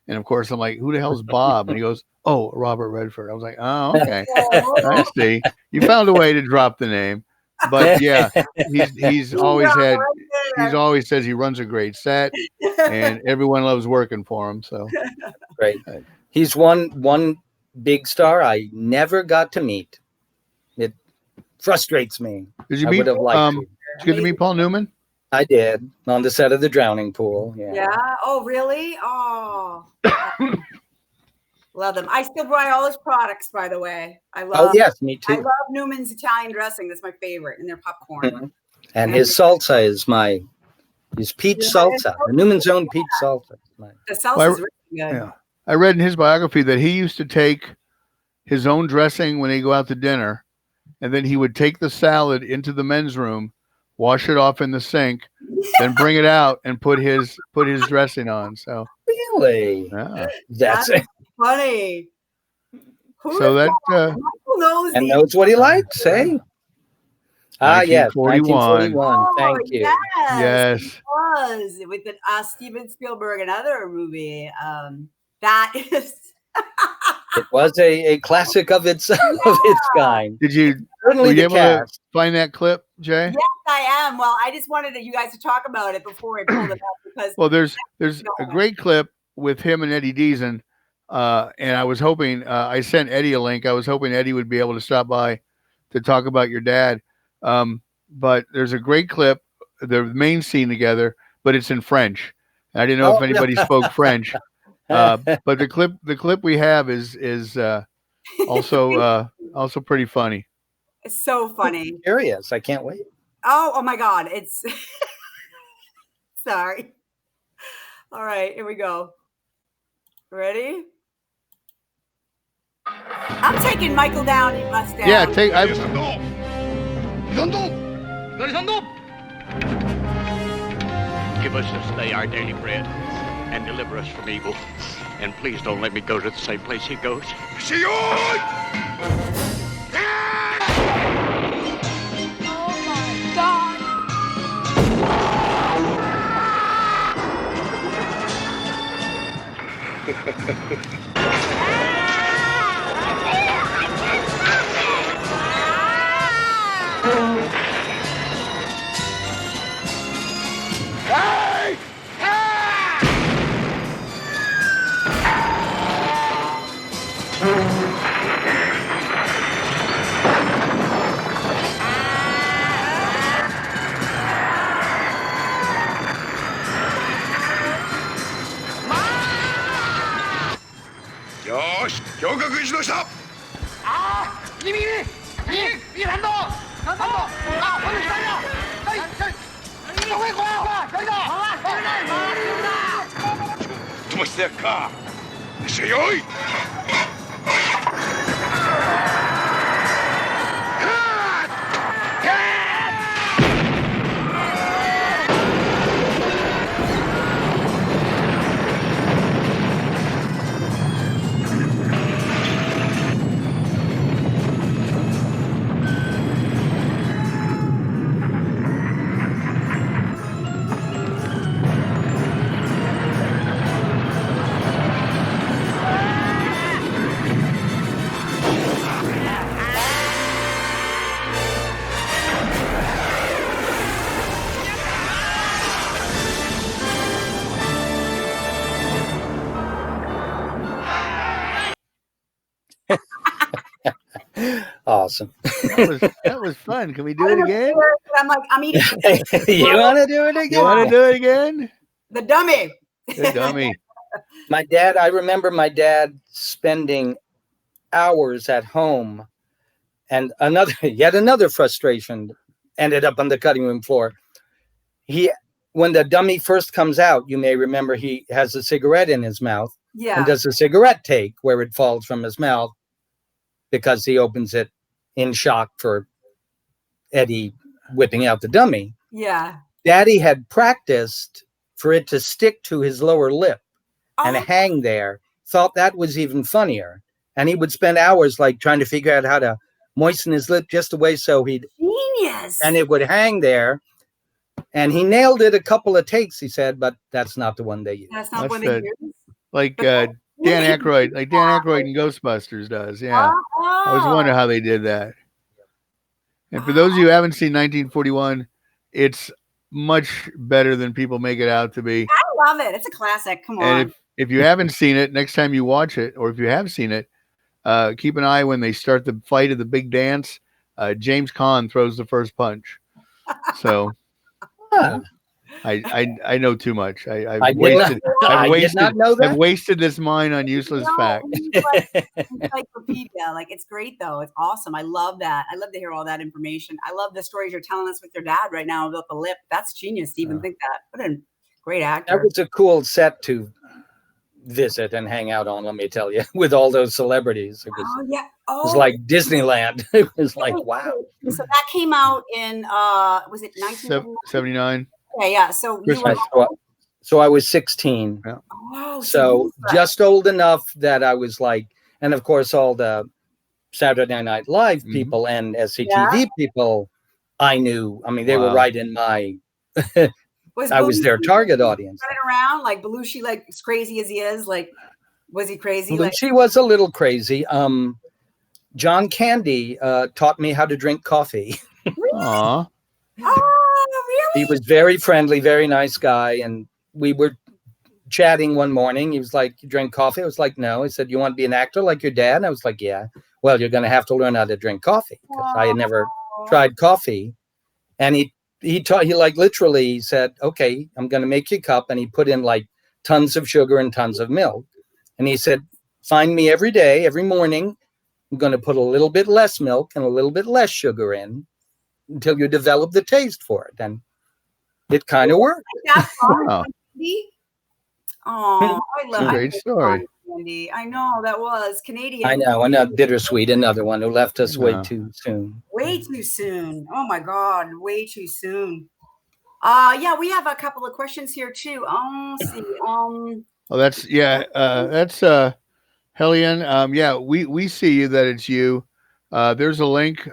Speaker 2: and of course I'm like, who the hell's Bob? And he goes, oh, Robert Redford. I was like, oh, okay, I see. You found a way to drop the name, but yeah, he's always had. He's always says he runs a great set, and everyone loves working for him. So
Speaker 3: Great. He's one big star I never got to meet. It frustrates me.
Speaker 2: did you
Speaker 3: I
Speaker 2: meet?
Speaker 3: would have liked to.
Speaker 2: Did you get to meet Paul Newman?
Speaker 3: I did on the set of The Drowning Pool. Yeah.
Speaker 1: Yeah. Oh, really? Oh. Love them. I still buy all his products, by the way. I love.
Speaker 3: Oh yes, me
Speaker 1: I
Speaker 3: too.
Speaker 1: love Newman's Italian dressing. That's my favorite, and their popcorn.
Speaker 3: Mhm. And his salsa is his peach salsa. The Newman's own peach salsa.
Speaker 1: The salsa
Speaker 2: Well,
Speaker 1: is really good.
Speaker 2: Yeah, I read in his biography that he used to take his own dressing when he go out to dinner, and then he would take the salad into the men's room, wash it off in the sink, then bring it out and put his dressing on. So
Speaker 3: Really?
Speaker 2: yeah.
Speaker 3: That's it.
Speaker 1: Funny. Who
Speaker 2: So
Speaker 1: the
Speaker 2: that
Speaker 1: Michael knows
Speaker 3: And
Speaker 1: these-
Speaker 3: knows what he likes, eh? Ah, yes,
Speaker 2: 1941.
Speaker 3: 1941.
Speaker 1: Oh,
Speaker 3: Thank you.
Speaker 1: Yes,
Speaker 2: Yes.
Speaker 1: it was with the Steven Spielberg, another movie. That is.
Speaker 3: It was a classic of its kind.
Speaker 2: Did you were
Speaker 3: Certainly
Speaker 2: you
Speaker 3: the
Speaker 2: able to
Speaker 3: cast.
Speaker 2: find that clip, Jay?
Speaker 1: Yes, I am. Well, I just wanted you guys to talk about it before I pulled it up because
Speaker 2: Well, there's a great clip with him and Eddie Deason, and I was hoping I sent Eddie a link. I was hoping Eddie would be able to stop by to talk about your dad. But there's a great clip, the main scene together, but it's in French. I didn't know if anybody spoke French. But the clip we have is also pretty funny.
Speaker 1: it's so funny.
Speaker 3: Curious. I can't wait.
Speaker 1: Oh my God. It's sorry. All right, here we go. Ready? I'm taking Michael down, you must down.
Speaker 2: Yeah,
Speaker 7: Give us this day our daily bread and deliver us from evil. And please don't let me go to the same place he goes.
Speaker 3: Awesome.
Speaker 2: That was fun. Can we do it again?
Speaker 1: I'm like, I'm eating
Speaker 3: You want to do it
Speaker 2: You
Speaker 3: again?
Speaker 2: want to do it again?
Speaker 1: the dummy.
Speaker 2: The dummy.
Speaker 3: I remember my dad spending hours at home, and yet another frustration ended up on the cutting room floor. When the dummy first comes out, you may remember he has a cigarette in his mouth
Speaker 1: Yeah.
Speaker 3: and does a cigarette take where it falls from his mouth because he opens it in shock for Eddie whipping out the dummy.
Speaker 1: Yeah.
Speaker 3: Daddy had practiced for it to stick to his lower lip and
Speaker 1: Oh,
Speaker 3: hang there, thought that was even funnier. And he would spend hours like trying to figure out how to moisten his lip just a way so
Speaker 1: genius.
Speaker 3: and it would hang there. And he nailed it a couple of takes, he said, but that's not the one they used.
Speaker 1: That's not
Speaker 2: That's
Speaker 1: what they
Speaker 2: the-
Speaker 1: use.
Speaker 2: Like
Speaker 1: But
Speaker 2: Dan Aykroyd in Ghostbusters does. Yeah. I was wondering how they did that. And for those of you who haven't seen 1941, it's much better than people make it out to be.
Speaker 1: I love it. It's a classic. Come on.
Speaker 2: And if you haven't seen it, next time you watch it, or if you have seen it, keep an eye when they start the fight of the big dance. James Caan throws the first punch. So I know too much. I've
Speaker 3: did not know that.
Speaker 2: I've wasted this mind on useless fact.
Speaker 1: Encyclopedia. Like, it's great though. It's awesome. I love that. I love to hear all that information. I love the stories you're telling us with your dad right now about the lip. That's genius to even think that. What a great actor.
Speaker 3: That was a cool set to visit and hang out on, let me tell you, with all those celebrities. It was,
Speaker 1: Oh yeah.
Speaker 3: it
Speaker 1: Oh,
Speaker 3: was like Disneyland. It was like, wow.
Speaker 1: So that came out in was it 1979?
Speaker 2: 79.
Speaker 1: Yeah. So you were,
Speaker 3: So I was 16.
Speaker 2: Yeah.
Speaker 1: oh,
Speaker 3: So just old enough that I was like, and of course, all the Saturday Night Live people and SCTV people I knew. I mean, they were right in my, I was their target audience.
Speaker 1: running around like Belushi, like as crazy as he is, like was he crazy? Like,
Speaker 3: She was a little crazy. John Candy taught me how to drink coffee.
Speaker 2: Aw.
Speaker 1: oh, really?
Speaker 3: He was very friendly, very nice guy. And we were chatting one morning. He was like, you drink coffee? I was like, no. He said, you want to be an actor like your dad? And I was like, yeah. Well, you're going to have to learn how to drink coffee, because I had never tried coffee. And he like literally said, okay, I'm going to make you a cup. And he put in like tons of sugar and tons of milk. And he said, find me every day, every morning. I'm going to put a little bit less milk and a little bit less sugar in until you develop the taste for it. And it kind of worked.
Speaker 1: That's fun.
Speaker 2: Wow.
Speaker 1: Oh, I love
Speaker 2: Great story.
Speaker 1: Candy. I know that was Canadian.
Speaker 3: I know. Another bittersweet, another one who left us way too soon.
Speaker 1: Way too soon. Oh my God, way too soon. Yeah, we have a couple of questions here too. Let's see.
Speaker 2: Oh, that's Hellion. Yeah, we see you that it's you. There's a link.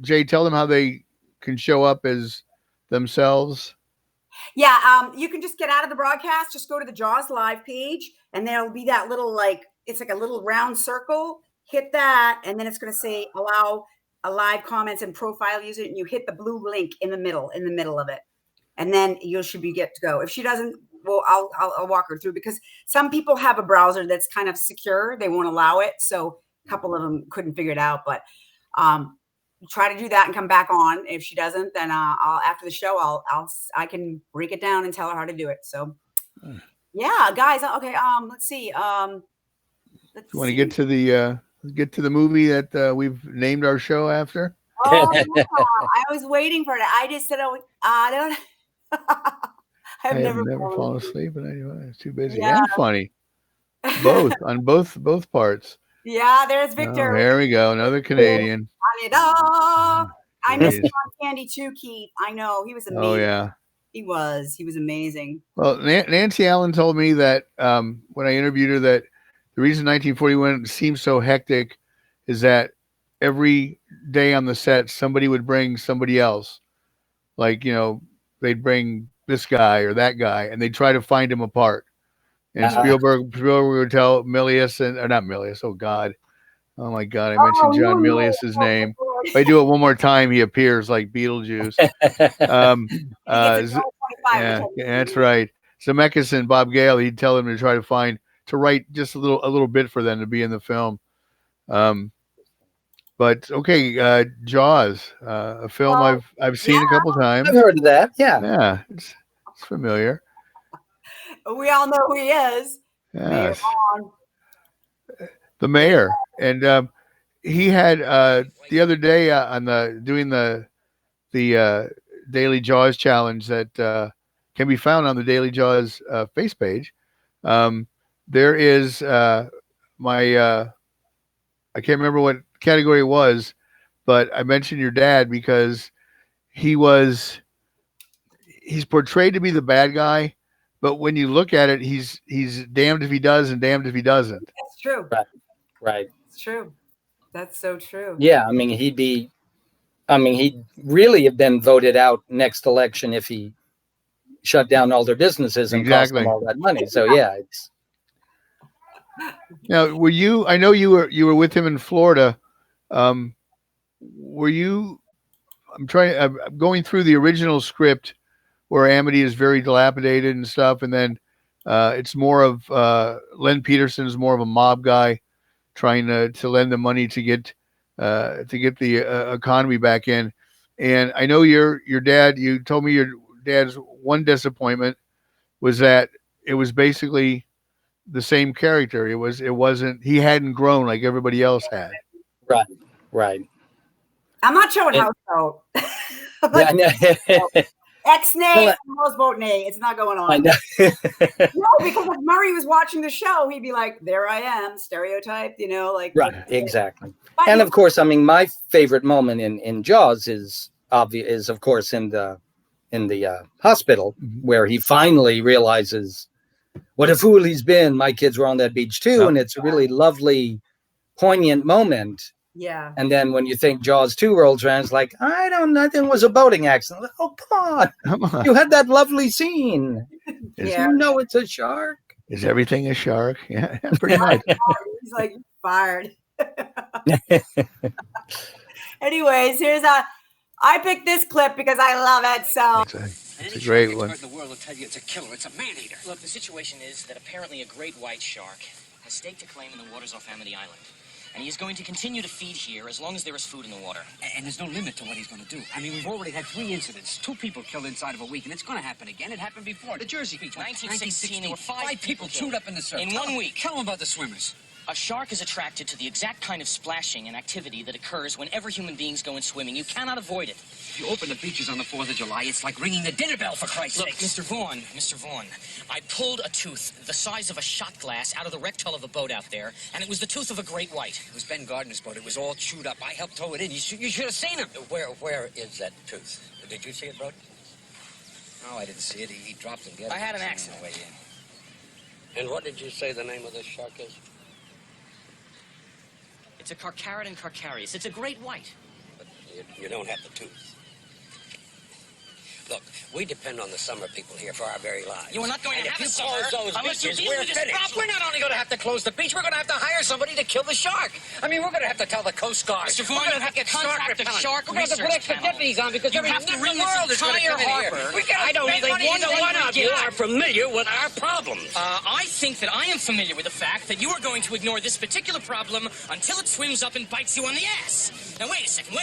Speaker 2: Jay, tell them how they can show up as themselves.
Speaker 1: Yeah, you can just get out of the broadcast. Just go to the Jaws Live page, and there'll be that little it's like a little round circle. Hit that, and then it's going to say allow a live comments and profile user, and you hit the blue link in the middle of it, and then you should be get to go. If she doesn't, well, I'll walk her through, because some people have a browser that's kind of secure. They won't allow it, so a couple of them couldn't figure it out, but try to do that and come back on. If she doesn't, then I'll after the show I can break it down and tell her how to do it. So yeah, guys. Okay. Let's see.
Speaker 2: You want to get to the movie that we've named our show after?
Speaker 1: Oh, yeah. I was waiting for it. I just said, I don't. I've never
Speaker 2: fallen asleep, but anyway, it's too busy
Speaker 1: Yeah.
Speaker 2: and funny. Both on both parts.
Speaker 1: Yeah, there's Victor.
Speaker 2: Oh, there we go, another Canadian.
Speaker 1: I miss John Candy too, Keith. I know he was amazing.
Speaker 2: Oh yeah,
Speaker 1: he was amazing.
Speaker 2: Well, Nancy Allen told me that when I interviewed her, that the reason 1941 seems so hectic is that every day on the set somebody would bring somebody else, like they'd bring this guy or that guy, and they'd try to find him apart. And Spielberg would tell Milius or not Milius. Oh God. Oh my God. I mentioned John Milius's name. If I do it one more time, he appears like Beetlejuice. Yeah, that's right. Zemeckis and Bob Gale, he'd tell them to write just a little bit for them to be in the film. But okay, Jaws, a film I've seen a couple times.
Speaker 3: I've heard of that. Yeah.
Speaker 2: Yeah, it's familiar.
Speaker 1: We all know who he is.
Speaker 2: Yes. The mayor. And he had the other day on doing the Daily Jaws challenge that can be found on the Daily Jaws face page. There is I can't remember what category it was, but I mentioned your dad because he's portrayed to be the bad guy, but when you look at it, he's damned if he does and damned if he doesn't.
Speaker 1: That's true.
Speaker 3: Right.
Speaker 1: It's true. That's so true.
Speaker 3: Yeah, I mean, he'd really have been voted out next election if he shut down all their businesses and cost them all that money. So yeah, it's.
Speaker 2: Now, were you? I know you were with him in Florida. Were you? I'm going through the original script where Amity is very dilapidated and stuff, and then it's more of Len Peterson's more of a mob guy trying to lend the money to get the economy back in. And I know your dad. You told me your dad's one disappointment was that it was basically the same character. It wasn't. He hadn't grown like everybody else had.
Speaker 3: Right.
Speaker 1: I'm not showing how so. X-nay, almost vote nay. It's not going on.
Speaker 3: I know.
Speaker 1: No, because if Murray was watching the show, he'd be like, there I am, stereotyped, like.
Speaker 3: Right, exactly. And of course, I mean, my favorite moment in Jaws is of course in the hospital where he finally realizes what a fool he's been. My kids were on that beach too. And it's a really lovely, poignant moment.
Speaker 1: Yeah.
Speaker 3: And then when you think Jaws 2 rolls around, it's like, I don't know, it was a boating accident. Like, oh, come on. You had that lovely scene.
Speaker 1: Yeah.
Speaker 3: You know it's a shark.
Speaker 2: Is everything a shark? Yeah, pretty much.
Speaker 1: He's like, fired. Anyways, I picked this clip because I love it. So
Speaker 2: it's a great one.
Speaker 10: The world will tell you it's a killer. It's a man-eater. Look, the situation is that apparently a great white shark has staked a claim in the waters off Amity Island. And he is going to continue to feed here as long as there is food in the water.
Speaker 11: And there's no limit to what he's going to do. I mean, we've already had 3 incidents. 2 people killed inside of a week, and it's going to happen again. It happened before. The Jersey Beach.
Speaker 10: 1916, there were 5
Speaker 11: people chewed up in the surf.
Speaker 10: In 1 week.
Speaker 11: Tell them about the swimmers.
Speaker 10: A shark is attracted to the exact kind of splashing and activity that occurs whenever human beings go in swimming. You cannot avoid it.
Speaker 11: If you open the beaches on the 4th of July, it's like ringing the dinner bell, for Christ's sake.
Speaker 10: Mr. Vaughn, I pulled a tooth the size of a shot glass out of the wrecked hull of a boat out there, and it was the tooth of a great white.
Speaker 11: It was Ben Gardner's boat. It was all chewed up. I helped tow it in. You should have seen him.
Speaker 12: Where is that tooth? Did you see it, Brody?
Speaker 11: No, I didn't see it. He dropped it.
Speaker 10: I had an accident.
Speaker 12: And what did you say the name of this shark is?
Speaker 10: It's a Carcharodon carcharias. It's a great white.
Speaker 12: But you don't have the tooth. Look, we depend on the summer people here for our very lives.
Speaker 10: You are not going to have a summer unless you deal
Speaker 12: we're
Speaker 10: with this
Speaker 12: finished.
Speaker 10: problem.
Speaker 12: We're not only going to have to close the beach, we're going to have to hire somebody to kill the shark. I mean, we're going to have to tell the Coast Guard.
Speaker 10: Mr. Vaughn,
Speaker 12: we're going
Speaker 10: you have to contact the shark
Speaker 12: We're going to have to put extra
Speaker 10: research
Speaker 12: deputies on because
Speaker 10: you
Speaker 12: every
Speaker 10: have to
Speaker 12: nut in
Speaker 10: ring
Speaker 12: the world
Speaker 10: this
Speaker 12: is going to come in
Speaker 10: entire
Speaker 12: here.
Speaker 10: harbor.
Speaker 12: I don't think one of you are familiar with our problems.
Speaker 10: I think that I am familiar with the fact that you are going to ignore this particular problem until it swims up and bites you on the ass. Now, wait a second.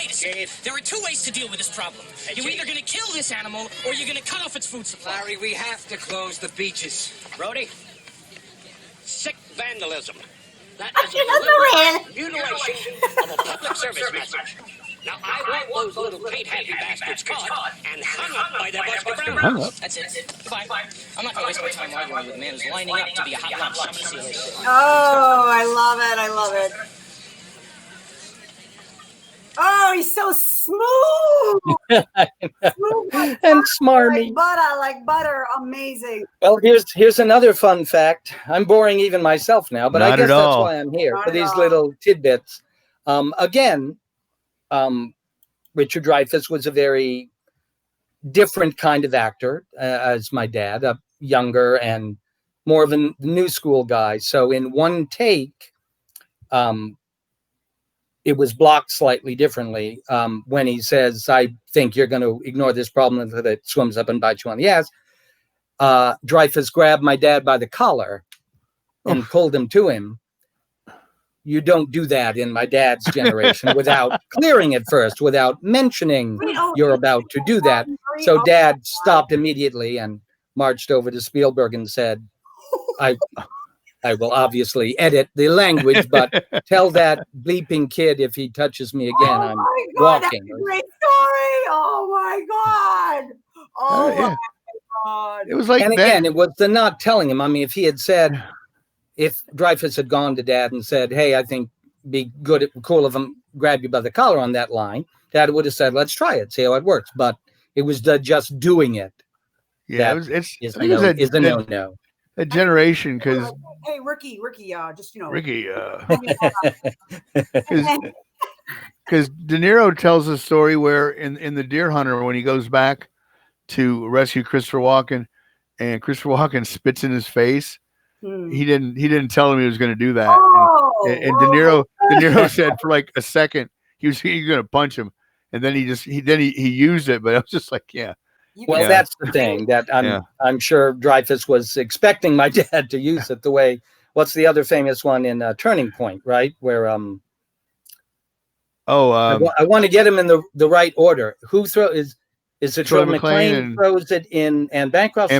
Speaker 10: There are 2 ways to deal with this problem. You're either going to kill this animal or you're going to cut off its food supply.
Speaker 12: Larry, we have to close the beaches.
Speaker 11: Brody, sick vandalism.
Speaker 12: That is a deliberate mutilation of a public service message. Now, I want those little paint-happy bastards caught and hung up by their Buster Browns.
Speaker 10: That's it. Goodbye. I'm not going to waste my time arguing with a man who's lining up to be a hot lunch. I'm going to see you later.
Speaker 1: Oh, I love it. Oh, he's so smooth. Smooth
Speaker 3: and smarmy.
Speaker 1: Like butter. Amazing.
Speaker 3: Well, here's another fun fact. I'm boring even myself now, but I guess that's why I'm here, for these little tidbits. Again, Richard Dreyfuss was a very different kind of actor as my dad, a younger and more of a new school guy. So in one take, it was blocked slightly differently. When he says, I think you're going to ignore this problem until it swims up and bites you on the ass. Dreyfuss grabbed my dad by the collar and pulled him to him. You don't do that in my dad's generation without clearing it first, without mentioning you're about to do that. So Dad stopped immediately and marched over to Spielberg and said, I will obviously edit the language, but tell that bleeping kid if he touches me again, I'm walking.
Speaker 1: That's a great story. Oh my God. Oh
Speaker 2: yeah.
Speaker 1: my God.
Speaker 2: It was like,
Speaker 3: and again, it was the not telling him. I mean, if he had said, if Dreyfuss had gone to Dad and said, hey, I think be cool of him, grab you by the collar on that line, Dad would have said, let's try it, see how it works. But it was just doing it
Speaker 2: Yeah,
Speaker 3: that
Speaker 2: it's
Speaker 3: is
Speaker 2: I think it was
Speaker 3: is a no-no.
Speaker 2: a generation because
Speaker 1: Hey, Ricky, just
Speaker 2: Ricky,
Speaker 1: Hey,
Speaker 2: because De Niro tells a story where in the Deer Hunter when he goes back to rescue Christopher Walken, and Christopher Walken spits in his face. He didn't tell him he was going to do that. And De Niro said for like a second he was going to punch him, and then he used it. But I was just like, yeah.
Speaker 3: Well, that's the thing that I'm sure Dreyfuss was expecting my dad to use it the way. What's the other famous one in Turning Point, right? Where I want to get him in the right order. Who is it? Shirley MacLaine throws it in Anne Bancroft's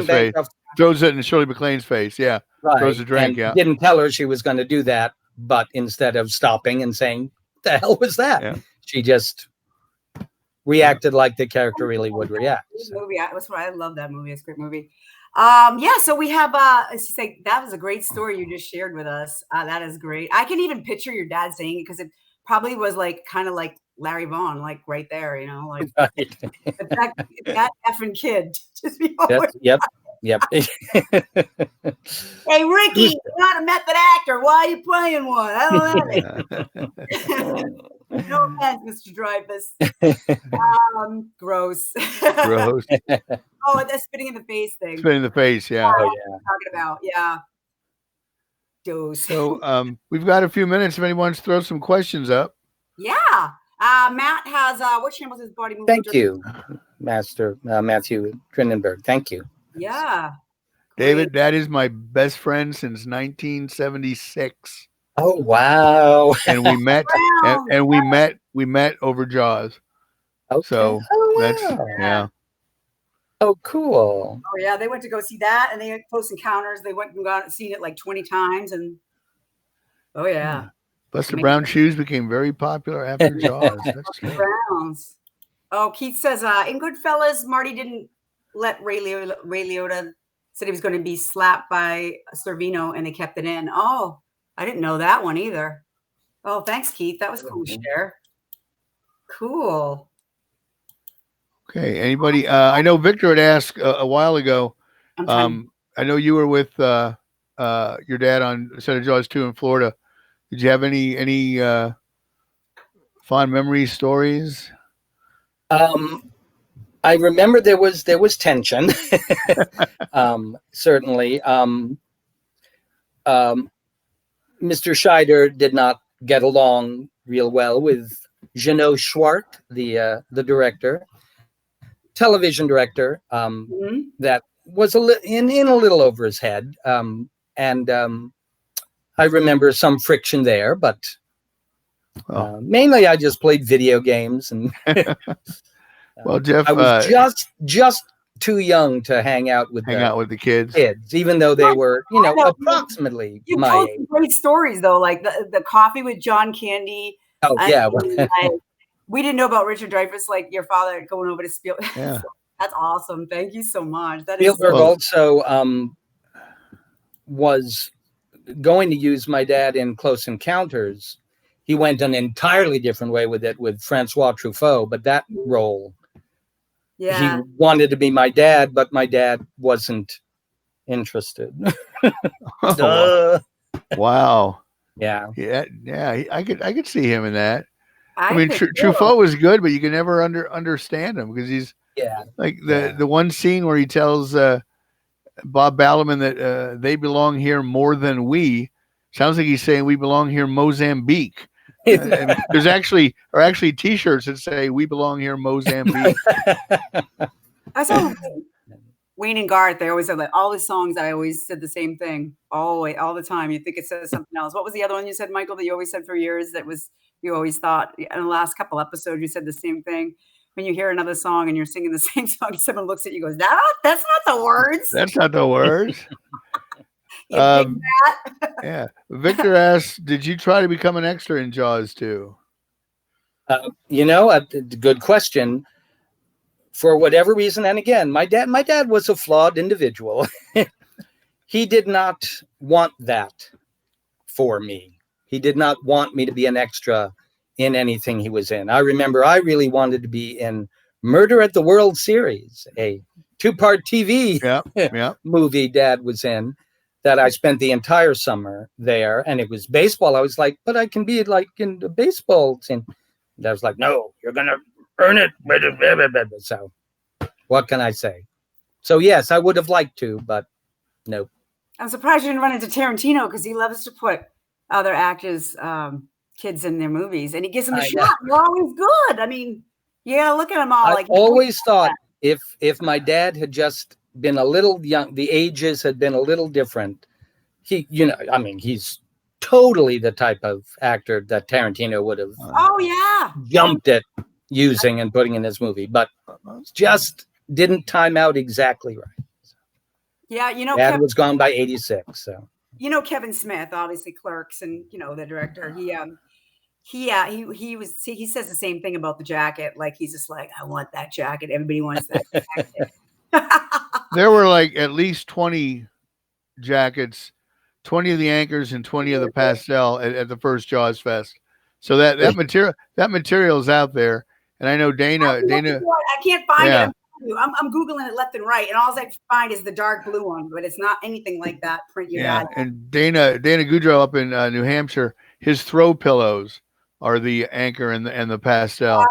Speaker 2: face. Throws it in Shirley MacLaine's face. Yeah,
Speaker 3: right.
Speaker 2: Throws a drink.
Speaker 3: And didn't tell her she was going to do that, but instead of stopping and saying, "What the hell was that?" She just reacted like the character really would react.
Speaker 1: Movie, that's why I love that movie. It's a great movie. So we have it's just like that was a great story you just shared with us. That is great. I can even picture your dad saying it because it probably was like kind of like Larry Vaughn, like right there, like that effing kid. Just be
Speaker 3: Yep.
Speaker 1: Hey Ricky, you're not a method actor. Why are you playing one? I don't know. No offense, Mr. Dreyfuss. Gross.
Speaker 2: Gross.
Speaker 1: Oh, that spitting in the face thing.
Speaker 2: Spitting in the face, yeah.
Speaker 1: Oh, yeah. Talking about, yeah. Dose.
Speaker 2: So we've got a few minutes if anyone wants to throw some questions up.
Speaker 1: Yeah. Matt has what channel is his body movie?
Speaker 3: Thank you, Master Matthew Drindenberg. Thank you.
Speaker 1: Yeah.
Speaker 2: David, that is my best friend since 1976.
Speaker 3: Oh wow!
Speaker 2: And we met, and we met over Jaws.
Speaker 3: Okay.
Speaker 2: So that's yeah.
Speaker 3: Oh, cool.
Speaker 1: Oh yeah, they went to go see that, and they had Close Encounters. They went and seen it like 20 times, and oh yeah.
Speaker 2: Buster Brown shoes became very popular after Jaws. That's true.
Speaker 1: Browns. Oh, Keith says in Goodfellas, Marty didn't let Ray Liotta said he was going to be slapped by Sorvino, and they kept it in. Oh, I didn't know that one either. Oh, thanks, Keith. That was cool to share. Cool.
Speaker 2: Okay. Anybody? I know Victor had asked a while ago. I know you were with your dad on set of Jaws 2 in Florida. Did you have any fond memories, stories?
Speaker 3: I remember there was tension. Certainly. Mr. Scheider did not get along real well with Jeannot Schwartz, the director, television director, that was in a little over his head. And I remember some friction there, but mainly I just played video games. And
Speaker 2: well, Jeff,
Speaker 3: I was just too young to hang out with
Speaker 2: the kids,
Speaker 3: even though they were, approximately my
Speaker 1: told
Speaker 3: age.
Speaker 1: Some great stories though, like the coffee with John Candy.
Speaker 3: Oh yeah,
Speaker 1: we didn't know about Richard Dreyfuss, like your father going over to Spielberg.
Speaker 2: Yeah,
Speaker 1: that's awesome. Thank you so much. That
Speaker 3: Spielberg also was going to use my dad in Close Encounters. He went an entirely different way with it with Francois Truffaut, but that role.
Speaker 1: Yeah.
Speaker 3: He wanted to be my dad, but my dad wasn't interested.
Speaker 2: Wow.
Speaker 3: Yeah.
Speaker 2: I could see him in that. I mean, Truffaut was good, but you can never understand him because he's like the one scene where he tells Bob Balaban that they belong here more than we. Sounds like he's saying we belong here, Mozambique. And there's actually T-shirts that say "We belong here, Mozambique."
Speaker 1: I saw Wayne and Garth. They always said like all the songs. I always said the same thing all the time. You think it says something else. What was the other one you said, Michael? That you always said for years. That was you always thought in the last couple episodes you said the same thing. When you hear another song and you're singing the same song, someone looks at you and goes, "No, that's not the words."
Speaker 2: That's not the words. Yeah. Victor asks, did you try to become an extra in Jaws 2?
Speaker 3: A good question. For whatever reason, and again, my dad was a flawed individual. He did not want that for me. He did not want me to be an extra in anything he was in. I remember I really wanted to be in Murder at the World Series, a two-part TV movie Dad was in that I spent the entire summer there, and it was baseball. I was like, but I can be like in the baseball team. Dad was like, no, you're gonna earn it. So what can I say? So yes, I would have liked to, but nope.
Speaker 1: I'm surprised you didn't run into Tarantino because he loves to put other actors, kids in their movies, and he gives them a shot. They're always good. I mean, yeah, look at them all.
Speaker 3: I always thought if my dad had just been a little young, the ages had been a little different. He, he's totally the type of actor that Tarantino would have.
Speaker 1: Oh yeah,
Speaker 3: jumped at using and putting in his movie, but just didn't time out exactly right.
Speaker 1: Yeah,
Speaker 3: Dad was gone by 86, so.
Speaker 1: Kevin Smith, obviously Clerks, and the director. He says the same thing about the jacket. Like he's just like, I want that jacket. Everybody wants that jacket.
Speaker 2: There were like at least 20 jackets, 20 of the anchors and 20 of the pastel at the first Jaws Fest. So that material is out there, and I know Dana.
Speaker 1: I can't find it. I'm Googling it left and right, and all I find is the dark blue one, but it's not anything like that print you had.
Speaker 2: And Dana Goudreau up in New Hampshire, his throw pillows are the anchor and the pastel.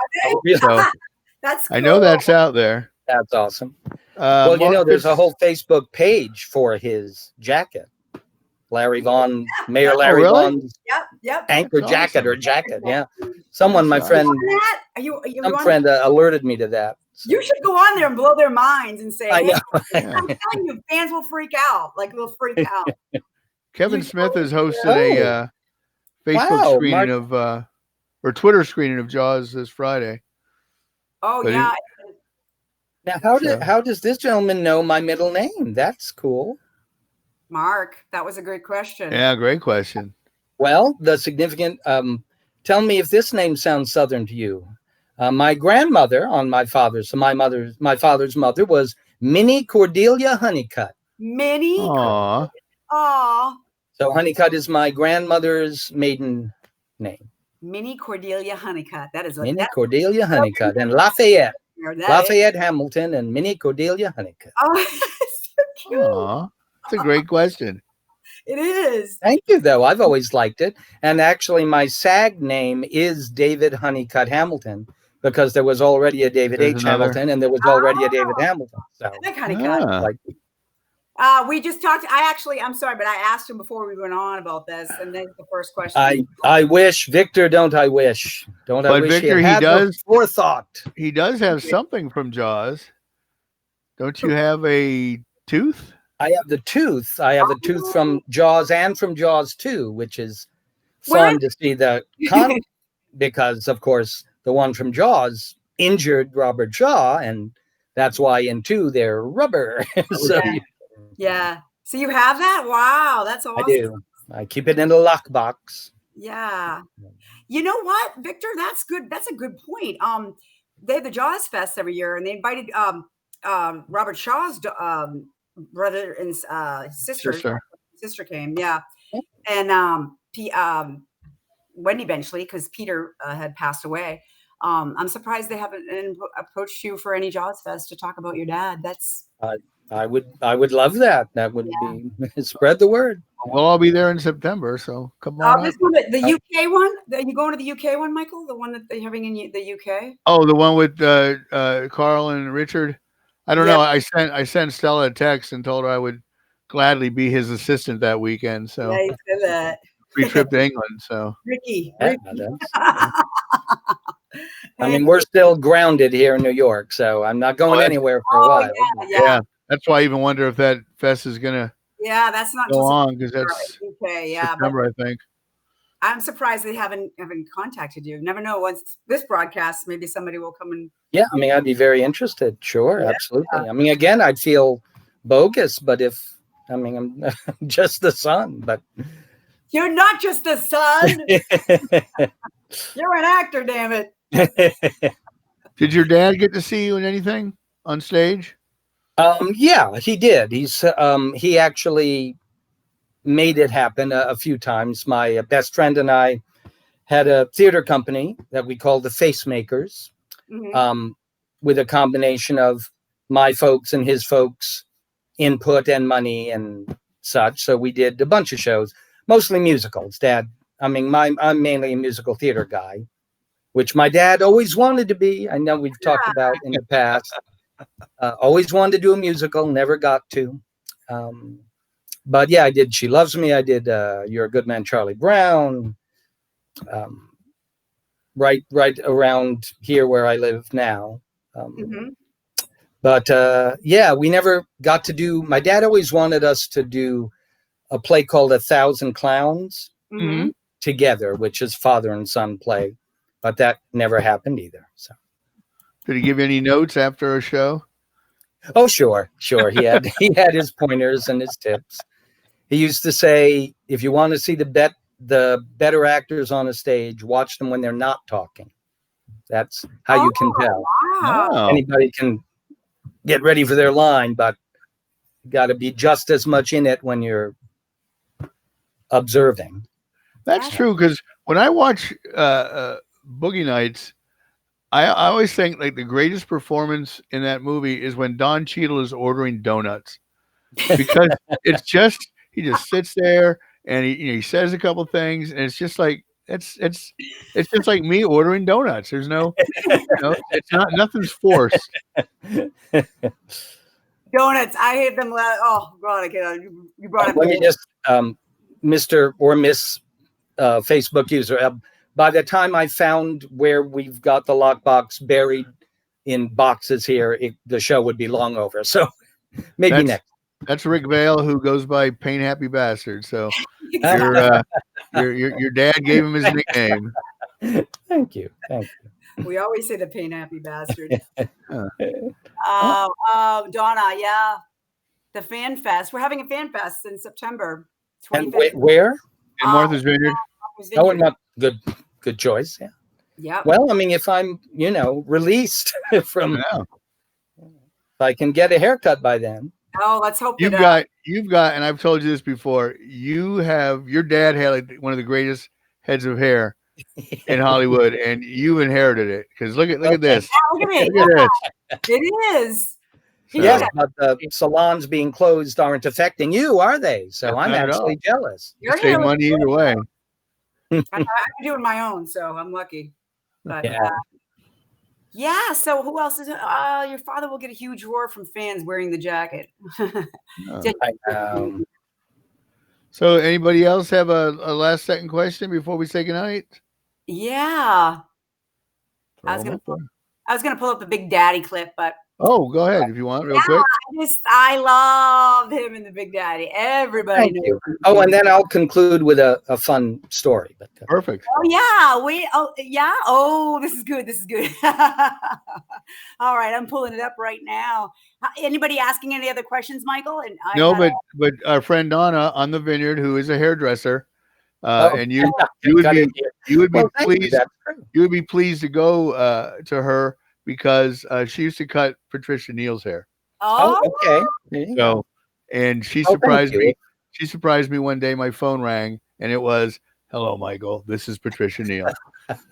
Speaker 2: So
Speaker 1: that's cool.
Speaker 2: I know that's out there.
Speaker 3: That's awesome. Well, there's a whole Facebook page for his jacket. Larry Vaughn, Mayor Larry Vaughn's anchor jacket or jacket. Yeah. Someone, my friend, some friend alerted me to that. So.
Speaker 1: You should go on there and blow their minds and say, hey, I'm telling you, fans will freak out. Like, they'll freak out.
Speaker 2: Kevin Smith has hosted a Facebook screening or Twitter screening of Jaws this Friday.
Speaker 1: Oh, yeah.
Speaker 3: Now, how does this gentleman know my middle name? That's cool.
Speaker 1: Mark, that was a great question.
Speaker 2: Yeah, great question.
Speaker 3: Well, the significant, tell me if this name sounds Southern to you. My grandmother on my father's mother was Minnie Cordelia Honeycutt.
Speaker 1: Minnie?
Speaker 2: Aww.
Speaker 3: So Honeycutt is my grandmother's maiden name.
Speaker 1: Minnie Cordelia Honeycutt. That is
Speaker 3: Minnie Cordelia Honeycutt and Lafayette. Hamilton and Minnie Cordelia Honeycutt.
Speaker 1: Oh, that's so cute.
Speaker 2: Aww. That's a great question.
Speaker 1: It is.
Speaker 3: Thank you, though. I've always liked it. And actually, my SAG name is David Honeycutt Hamilton because there was already a David Hamilton and there was already a David Hamilton. So,
Speaker 1: I like Honeycutt. We just talked. I'm sorry, but I asked him before we went on about this, and then the first question.
Speaker 3: I wish, Victor. Don't I wish? Don't I wish?
Speaker 2: Victor, he does
Speaker 3: forethought.
Speaker 2: He does have something from Jaws. Don't you have a tooth?
Speaker 3: I have the tooth. I have a tooth from Jaws and from Jaws 2, which is fun to see the because, of course, the one from Jaws injured Robert Shaw, and that's why in 2 they're rubber. So,
Speaker 1: yeah. So you have that? Wow, that's awesome.
Speaker 3: I do. I keep it in a lockbox.
Speaker 1: Yeah. You know what, Victor? That's good. That's a good point. They have the Jaws Fest every year, and they invited Robert Shaw's brother and sister came, and Wendy Benchley, because Peter had passed away. I'm surprised they haven't approached you for any Jaws Fest to talk about your dad. That's
Speaker 3: I would love that. That would be spread the word.
Speaker 2: We'll all be there in September, so come on.
Speaker 1: The UK one? Are you going to the UK one, Michael? The one that they're having in the UK?
Speaker 2: Oh, the one with Carl and Richard. I don't know. I sent Stella a text and told her I would gladly be his assistant that weekend. So
Speaker 1: yeah, you said that.
Speaker 2: Free trip to England. So
Speaker 1: Ricky.
Speaker 3: I mean, we're still grounded here in New York, so I'm not going anywhere for a while.
Speaker 2: Yeah, that's why I even wonder if that fest is gonna.
Speaker 1: Yeah, that's not
Speaker 2: go on because that's
Speaker 1: UK. Yeah,
Speaker 2: September, I think.
Speaker 1: I'm surprised they haven't contacted you. Never know. Once this broadcast, maybe somebody will come and.
Speaker 3: Yeah, I mean, I'd be very interested. Sure, absolutely. I mean, again, I'd feel bogus, but I'm just the son, but.
Speaker 1: You're not just the son. You're an actor, damn it.
Speaker 2: Did your dad get to see you in anything on stage?
Speaker 3: Yeah, he did. He actually made it happen a few times. My best friend and I had a theater company that we called the Face Makers, with a combination of my folks and his folks input and money and such. So we did a bunch of shows, mostly musicals. Dad, I mean, I'm mainly a musical theater guy, which my dad always wanted to be. I know we've talked about in the past. Always wanted to do a musical, never got to. But yeah, I did She Loves Me. I did You're a Good Man, Charlie Brown. Right around here where I live now. But yeah, we never got to do. My dad always wanted us to do a play called 1,000 Clowns together, which is father and son play. But that never happened either. So,
Speaker 2: did he give you any notes after a show?
Speaker 3: Oh, sure. He had his pointers and his tips. He used to say, if you want to see the better actors on a stage, watch them when they're not talking. That's how you can tell.
Speaker 1: Wow.
Speaker 3: Anybody can get ready for their line, but you got to be just as much in it when you're observing.
Speaker 2: That's true, because when I watch Boogie Nights, I always think like the greatest performance in that movie is when Don Cheadle is ordering donuts, because it's just he just sits there and he says a couple things, and it's just like it's just like me ordering donuts. There's no, it's not, nothing's forced.
Speaker 1: Donuts, I hate them. Oh God, you brought up.
Speaker 3: Let me just, Mr. or Miss Facebook user. By the time I found where we've got the lockbox buried in boxes here, the show would be long over. So maybe next.
Speaker 2: That's Rick Vale, who goes by Pain Happy Bastard. So your dad gave him his nickname.
Speaker 3: Thank you.
Speaker 1: We always say the Pain Happy Bastard. Donna, yeah, the Fan Fest. We're having a Fan Fest in September 25th.
Speaker 3: And where?
Speaker 2: In Martha's Vineyard.
Speaker 3: Oh, not good choice. Yeah.
Speaker 1: Yeah.
Speaker 3: Well, I mean, if I'm, released from, if I can get a haircut by then.
Speaker 1: Oh, let's hope
Speaker 2: you've got, and I've told you this before. Your dad had like one of the greatest heads of hair in Hollywood, and you inherited it. Because look at this.
Speaker 1: Look at me.
Speaker 2: Look at this.
Speaker 1: It is.
Speaker 3: Yes, but the salons being closed aren't affecting you, are they? So I'm actually jealous.
Speaker 2: You save money either way.
Speaker 1: I'm doing my own, so I'm lucky. But yeah. So who else is? Your father will get a huge roar from fans wearing the jacket.
Speaker 2: So anybody else have a last second question before we say goodnight?
Speaker 1: Yeah. I was gonna pull up the Big Daddy clip, but
Speaker 2: go ahead if you want, real quick.
Speaker 1: I love him in the Big Daddy. Everybody knows.
Speaker 3: Oh, and then I'll conclude with a fun story. But
Speaker 2: perfect.
Speaker 1: Oh yeah. Oh, this is good. All right, I'm pulling it up right now. Anybody asking any other questions, Michael? And
Speaker 2: but our friend Donna on the Vineyard, who is a hairdresser, and you would be pleased. You would be pleased to go to her because she used to cut Patricia Neal's hair.
Speaker 1: Oh,
Speaker 3: okay.
Speaker 2: So, and she surprised me. She surprised me one day. My phone rang, and it was, "Hello, Michael. This is Patricia Neal."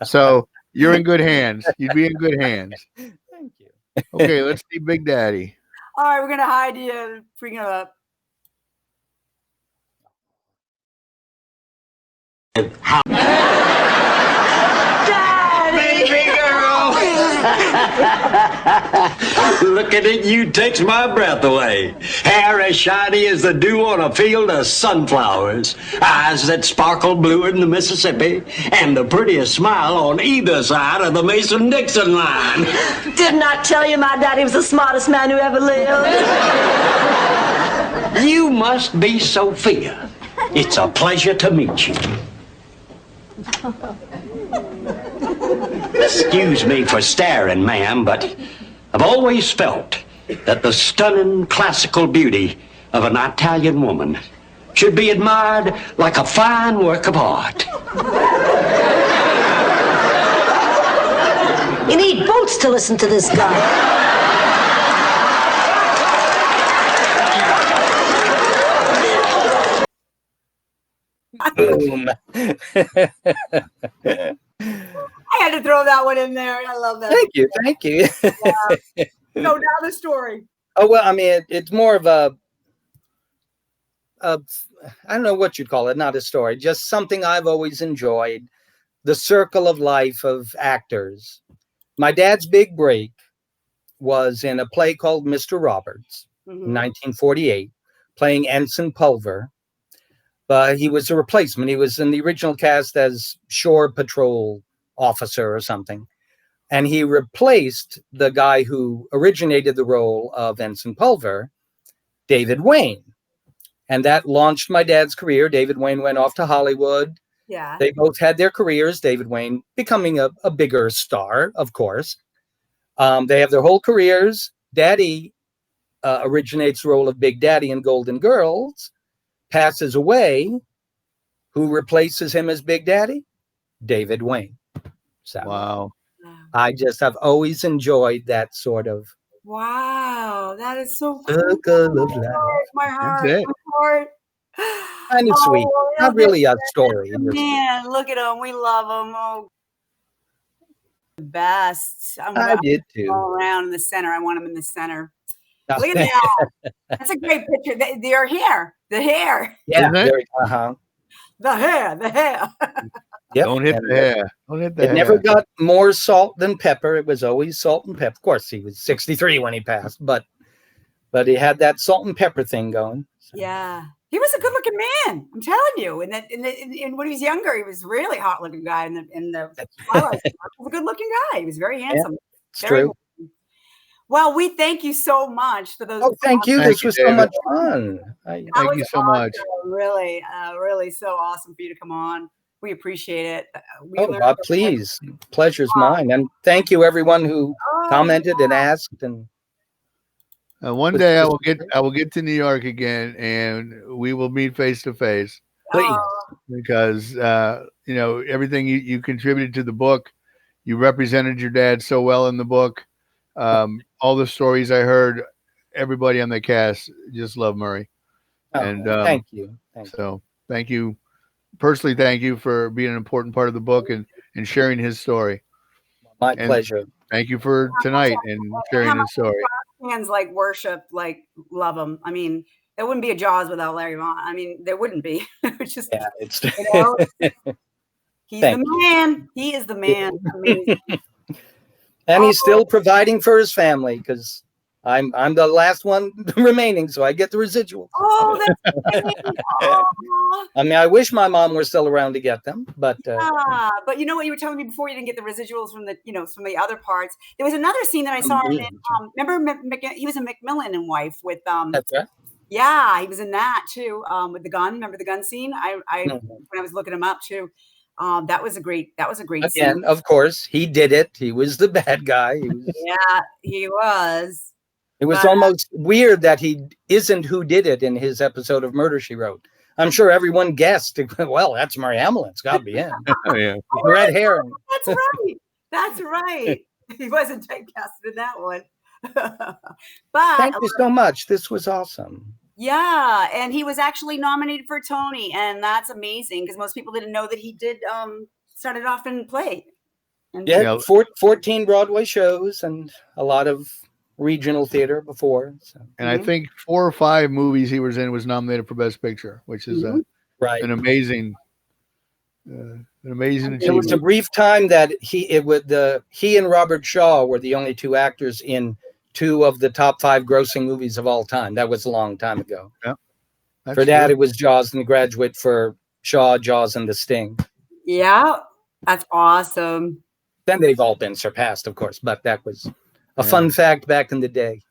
Speaker 2: So you're in good hands. You'd be in good hands.
Speaker 3: Thank you.
Speaker 2: Okay, let's see Big Daddy.
Speaker 1: All right, we're gonna hide you. Bring it up.
Speaker 4: Baby girl!
Speaker 13: Looking at you takes my breath away. Hair as shiny as the dew on a field of sunflowers. Eyes that sparkle bluer than the Mississippi. And the prettiest smile on either side of the Mason-Dixon line.
Speaker 14: Didn't I tell you my daddy was the smartest man who ever lived?
Speaker 13: You must be Sophia. It's a pleasure to meet you. Excuse me for staring, ma'am, but I've always felt that the stunning classical beauty of an Italian woman should be admired like a fine work of art.
Speaker 14: You need boats to listen to this guy.
Speaker 3: Boom.
Speaker 1: I had to throw that one in there. I love that.
Speaker 3: Thank you.
Speaker 1: So now the story.
Speaker 3: Oh well, I mean, it's more of a I don't know what you'd call it, not a story, just something I've always enjoyed. The circle of life of actors. My dad's big break was in a play called Mr. Roberts in 1948, playing Ensign Pulver. But he was a replacement. He was in the original cast as Shore Patrol officer or something. And he replaced the guy who originated the role of Ensign Pulver, David Wayne. And that launched my dad's career. David Wayne went off to Hollywood.
Speaker 1: Yeah.
Speaker 3: They both had their careers, David Wayne becoming a bigger star, of course. They have their whole careers. Daddy originates the role of Big Daddy in Golden Girls, passes away. Who replaces him as Big Daddy? David Wayne. So
Speaker 2: Wow.
Speaker 3: I've always enjoyed that sort of
Speaker 1: Wow, that is so cool.
Speaker 3: circle of life.
Speaker 1: My heart,
Speaker 2: That's it.
Speaker 1: my heart.
Speaker 3: Kind of sweet. Not really a story.
Speaker 1: Man, look at him. We love him. Oh, the best.
Speaker 3: I did too.
Speaker 1: All around in the center. I want him in the center.
Speaker 3: Oh.
Speaker 1: Look at that. That's a great picture. Their hair. The hair.
Speaker 3: Yeah.
Speaker 2: Isn't it?
Speaker 1: The hair. The hair.
Speaker 3: Yep.
Speaker 2: Don't hit the hair. Don't hit the
Speaker 3: It
Speaker 2: hair.
Speaker 3: never got more salt than pepper. It was always salt and pepper. Of course, he was 63 when he passed, but he had that salt and pepper thing going.
Speaker 1: Yeah. He was a good-looking man. I'm telling you. And when he was younger, he was a really hot-looking guy. In the Twilight, he was a good-looking guy. He was very handsome.
Speaker 3: It's
Speaker 1: Very
Speaker 3: true.
Speaker 1: handsome. Well, we thank you so much for those.
Speaker 3: Oh, thank you.
Speaker 2: Thank
Speaker 3: This
Speaker 2: you,
Speaker 3: was so
Speaker 2: David.
Speaker 3: much fun.
Speaker 1: That
Speaker 2: Thank
Speaker 1: was
Speaker 2: you so much.
Speaker 1: awesome. Really, really so awesome for you to come on. We appreciate it. We
Speaker 3: Oh,
Speaker 1: learned
Speaker 3: Bob,
Speaker 1: so much.
Speaker 3: please. Pleasure's mine. And thank you, everyone who commented and asked. And
Speaker 2: One day I will get to New York again, and we will meet face to face.
Speaker 3: please.
Speaker 2: Because everything you contributed to the book, you represented your dad so well in the book. All the stories I heard, everybody on the cast just loved Murray. And
Speaker 3: thank you.
Speaker 2: Thank you. Personally, thank you for being an important part of the book and sharing his story.
Speaker 3: My
Speaker 2: And
Speaker 3: pleasure.
Speaker 2: Thank you for tonight and sharing his story.
Speaker 1: Fans worship, love him. I mean, there wouldn't be a Jaws without Larry Vaughn. I mean, there wouldn't be. It's just,
Speaker 3: Yeah, it's
Speaker 1: he's
Speaker 3: Thank
Speaker 1: the man. He is the man. Amazing.
Speaker 3: and he's still providing for his family because I'm the last one remaining, so I get the residuals.
Speaker 1: Oh, that's amazing. Aw.
Speaker 3: I mean, I wish my mom were still around to get them, but
Speaker 1: But you know what you were telling me before, you didn't get the residuals from the other parts. There was another scene that I saw him in. Remember he was in McMillan and Wife with
Speaker 3: that's right.
Speaker 1: Yeah, he was in that too. With the gun. Remember the gun scene? When I was looking him up too. That was a great
Speaker 3: Again,
Speaker 1: scene.
Speaker 3: of course, he did it. He was the bad guy.
Speaker 1: Yeah, he was.
Speaker 3: It was almost weird that he isn't who did it in his episode of Murder, She Wrote. I'm sure everyone guessed, well, that's Murray Hamlin. It's got to be him.
Speaker 2: Oh, yeah.
Speaker 3: Red hair.
Speaker 1: That's right. That's right. He wasn't typecasted in that one. But
Speaker 3: Thank you so much. This was awesome.
Speaker 1: yeah, and he was actually nominated for a Tony, and that's amazing because most people didn't know that he did started off in play. And
Speaker 3: Yeah, 14 Broadway shows and a lot of regional theater before. So.
Speaker 2: And I think 4 or 5 movies he was in was nominated for Best Picture, which is
Speaker 3: right.
Speaker 2: an amazing
Speaker 3: There
Speaker 2: achievement.
Speaker 3: was a brief time that he and Robert Shaw were the only 2 actors in 2 of the top 5 grossing movies of all time. That was a long time ago.
Speaker 2: Yeah,
Speaker 3: for Dad, it was Jaws and The Graduate. For Shaw, Jaws and The Sting.
Speaker 1: Yeah, that's awesome.
Speaker 3: Then they've all been surpassed, of course, but that was a fun fact back in the day.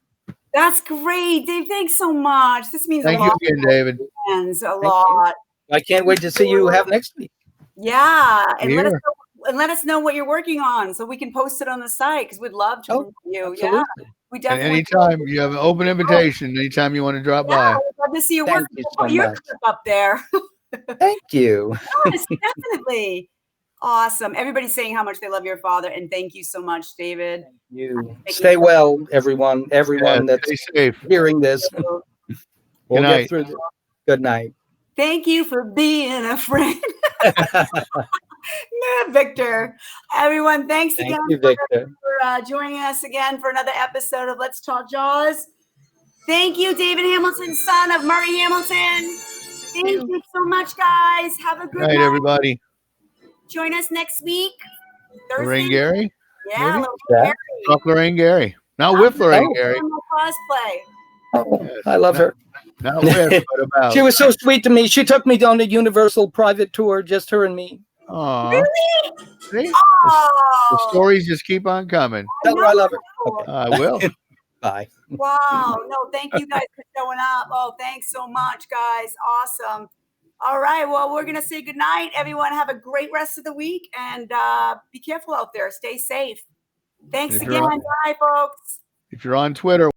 Speaker 1: That's great, Dave. Thanks so much. This means
Speaker 2: Thank
Speaker 1: a
Speaker 2: you
Speaker 1: lot.
Speaker 2: again, David.
Speaker 1: Fans, a lot.
Speaker 3: I can't wait to see you have next week.
Speaker 1: Yeah, and let us
Speaker 2: Here.
Speaker 1: know, let us know what you're working on so we can post it on the site because we'd love to meet you. Yeah,
Speaker 3: absolutely.
Speaker 1: we
Speaker 2: And
Speaker 1: definitely.
Speaker 2: anytime you have an open invitation, anytime you want to drop
Speaker 1: Yeah,
Speaker 2: by.
Speaker 1: we'd love to see you
Speaker 3: Thank
Speaker 1: work.
Speaker 3: you
Speaker 1: Put
Speaker 3: so
Speaker 1: your
Speaker 3: much.
Speaker 1: clip up there.
Speaker 3: Thank you.
Speaker 1: Yes, definitely. Awesome. Everybody's saying how much they love your father, and thank you so much, David.
Speaker 3: You stay well, everyone. Everyone
Speaker 2: Yeah,
Speaker 3: that's
Speaker 2: stay safe.
Speaker 3: hearing this. We'll
Speaker 2: night.
Speaker 3: get through this. Good night.
Speaker 1: Thank you for being a friend. Victor. Everyone, thanks
Speaker 3: Thank
Speaker 1: again
Speaker 3: you, Victor.
Speaker 1: for joining us again for another episode of Let's Talk Jaws. Thank you, David Hamilton, son of Murray Hamilton. Thank you so much, guys. Have a good
Speaker 2: Night,
Speaker 1: night.
Speaker 2: everybody.
Speaker 1: Join us next week. Thursday.
Speaker 2: Lorraine Gary?
Speaker 1: Yeah,
Speaker 2: maybe?
Speaker 1: Lorraine
Speaker 3: Yeah.
Speaker 1: Gary.
Speaker 2: Talk Lorraine Gary. Not with Lorraine
Speaker 3: Oh.
Speaker 2: Gary.
Speaker 1: Cosplay.
Speaker 3: I love her.
Speaker 2: Not with, but about.
Speaker 3: She was so sweet to me. She took me on a Universal private tour, just her and me.
Speaker 2: Aw.
Speaker 1: Really?
Speaker 2: See?
Speaker 1: Oh,
Speaker 2: The stories just keep on coming.
Speaker 3: Tell her I love her. Okay.
Speaker 2: I will.
Speaker 3: Bye.
Speaker 1: wow. No, thank you guys for showing up. Oh, thanks so much, guys. Awesome. All right. Well, we're going to say goodnight. Everyone have a great rest of the week and be careful out there. Stay safe. Thanks
Speaker 2: If you're
Speaker 1: again.
Speaker 2: on-
Speaker 1: Bye, folks.
Speaker 2: If you're on Twitter,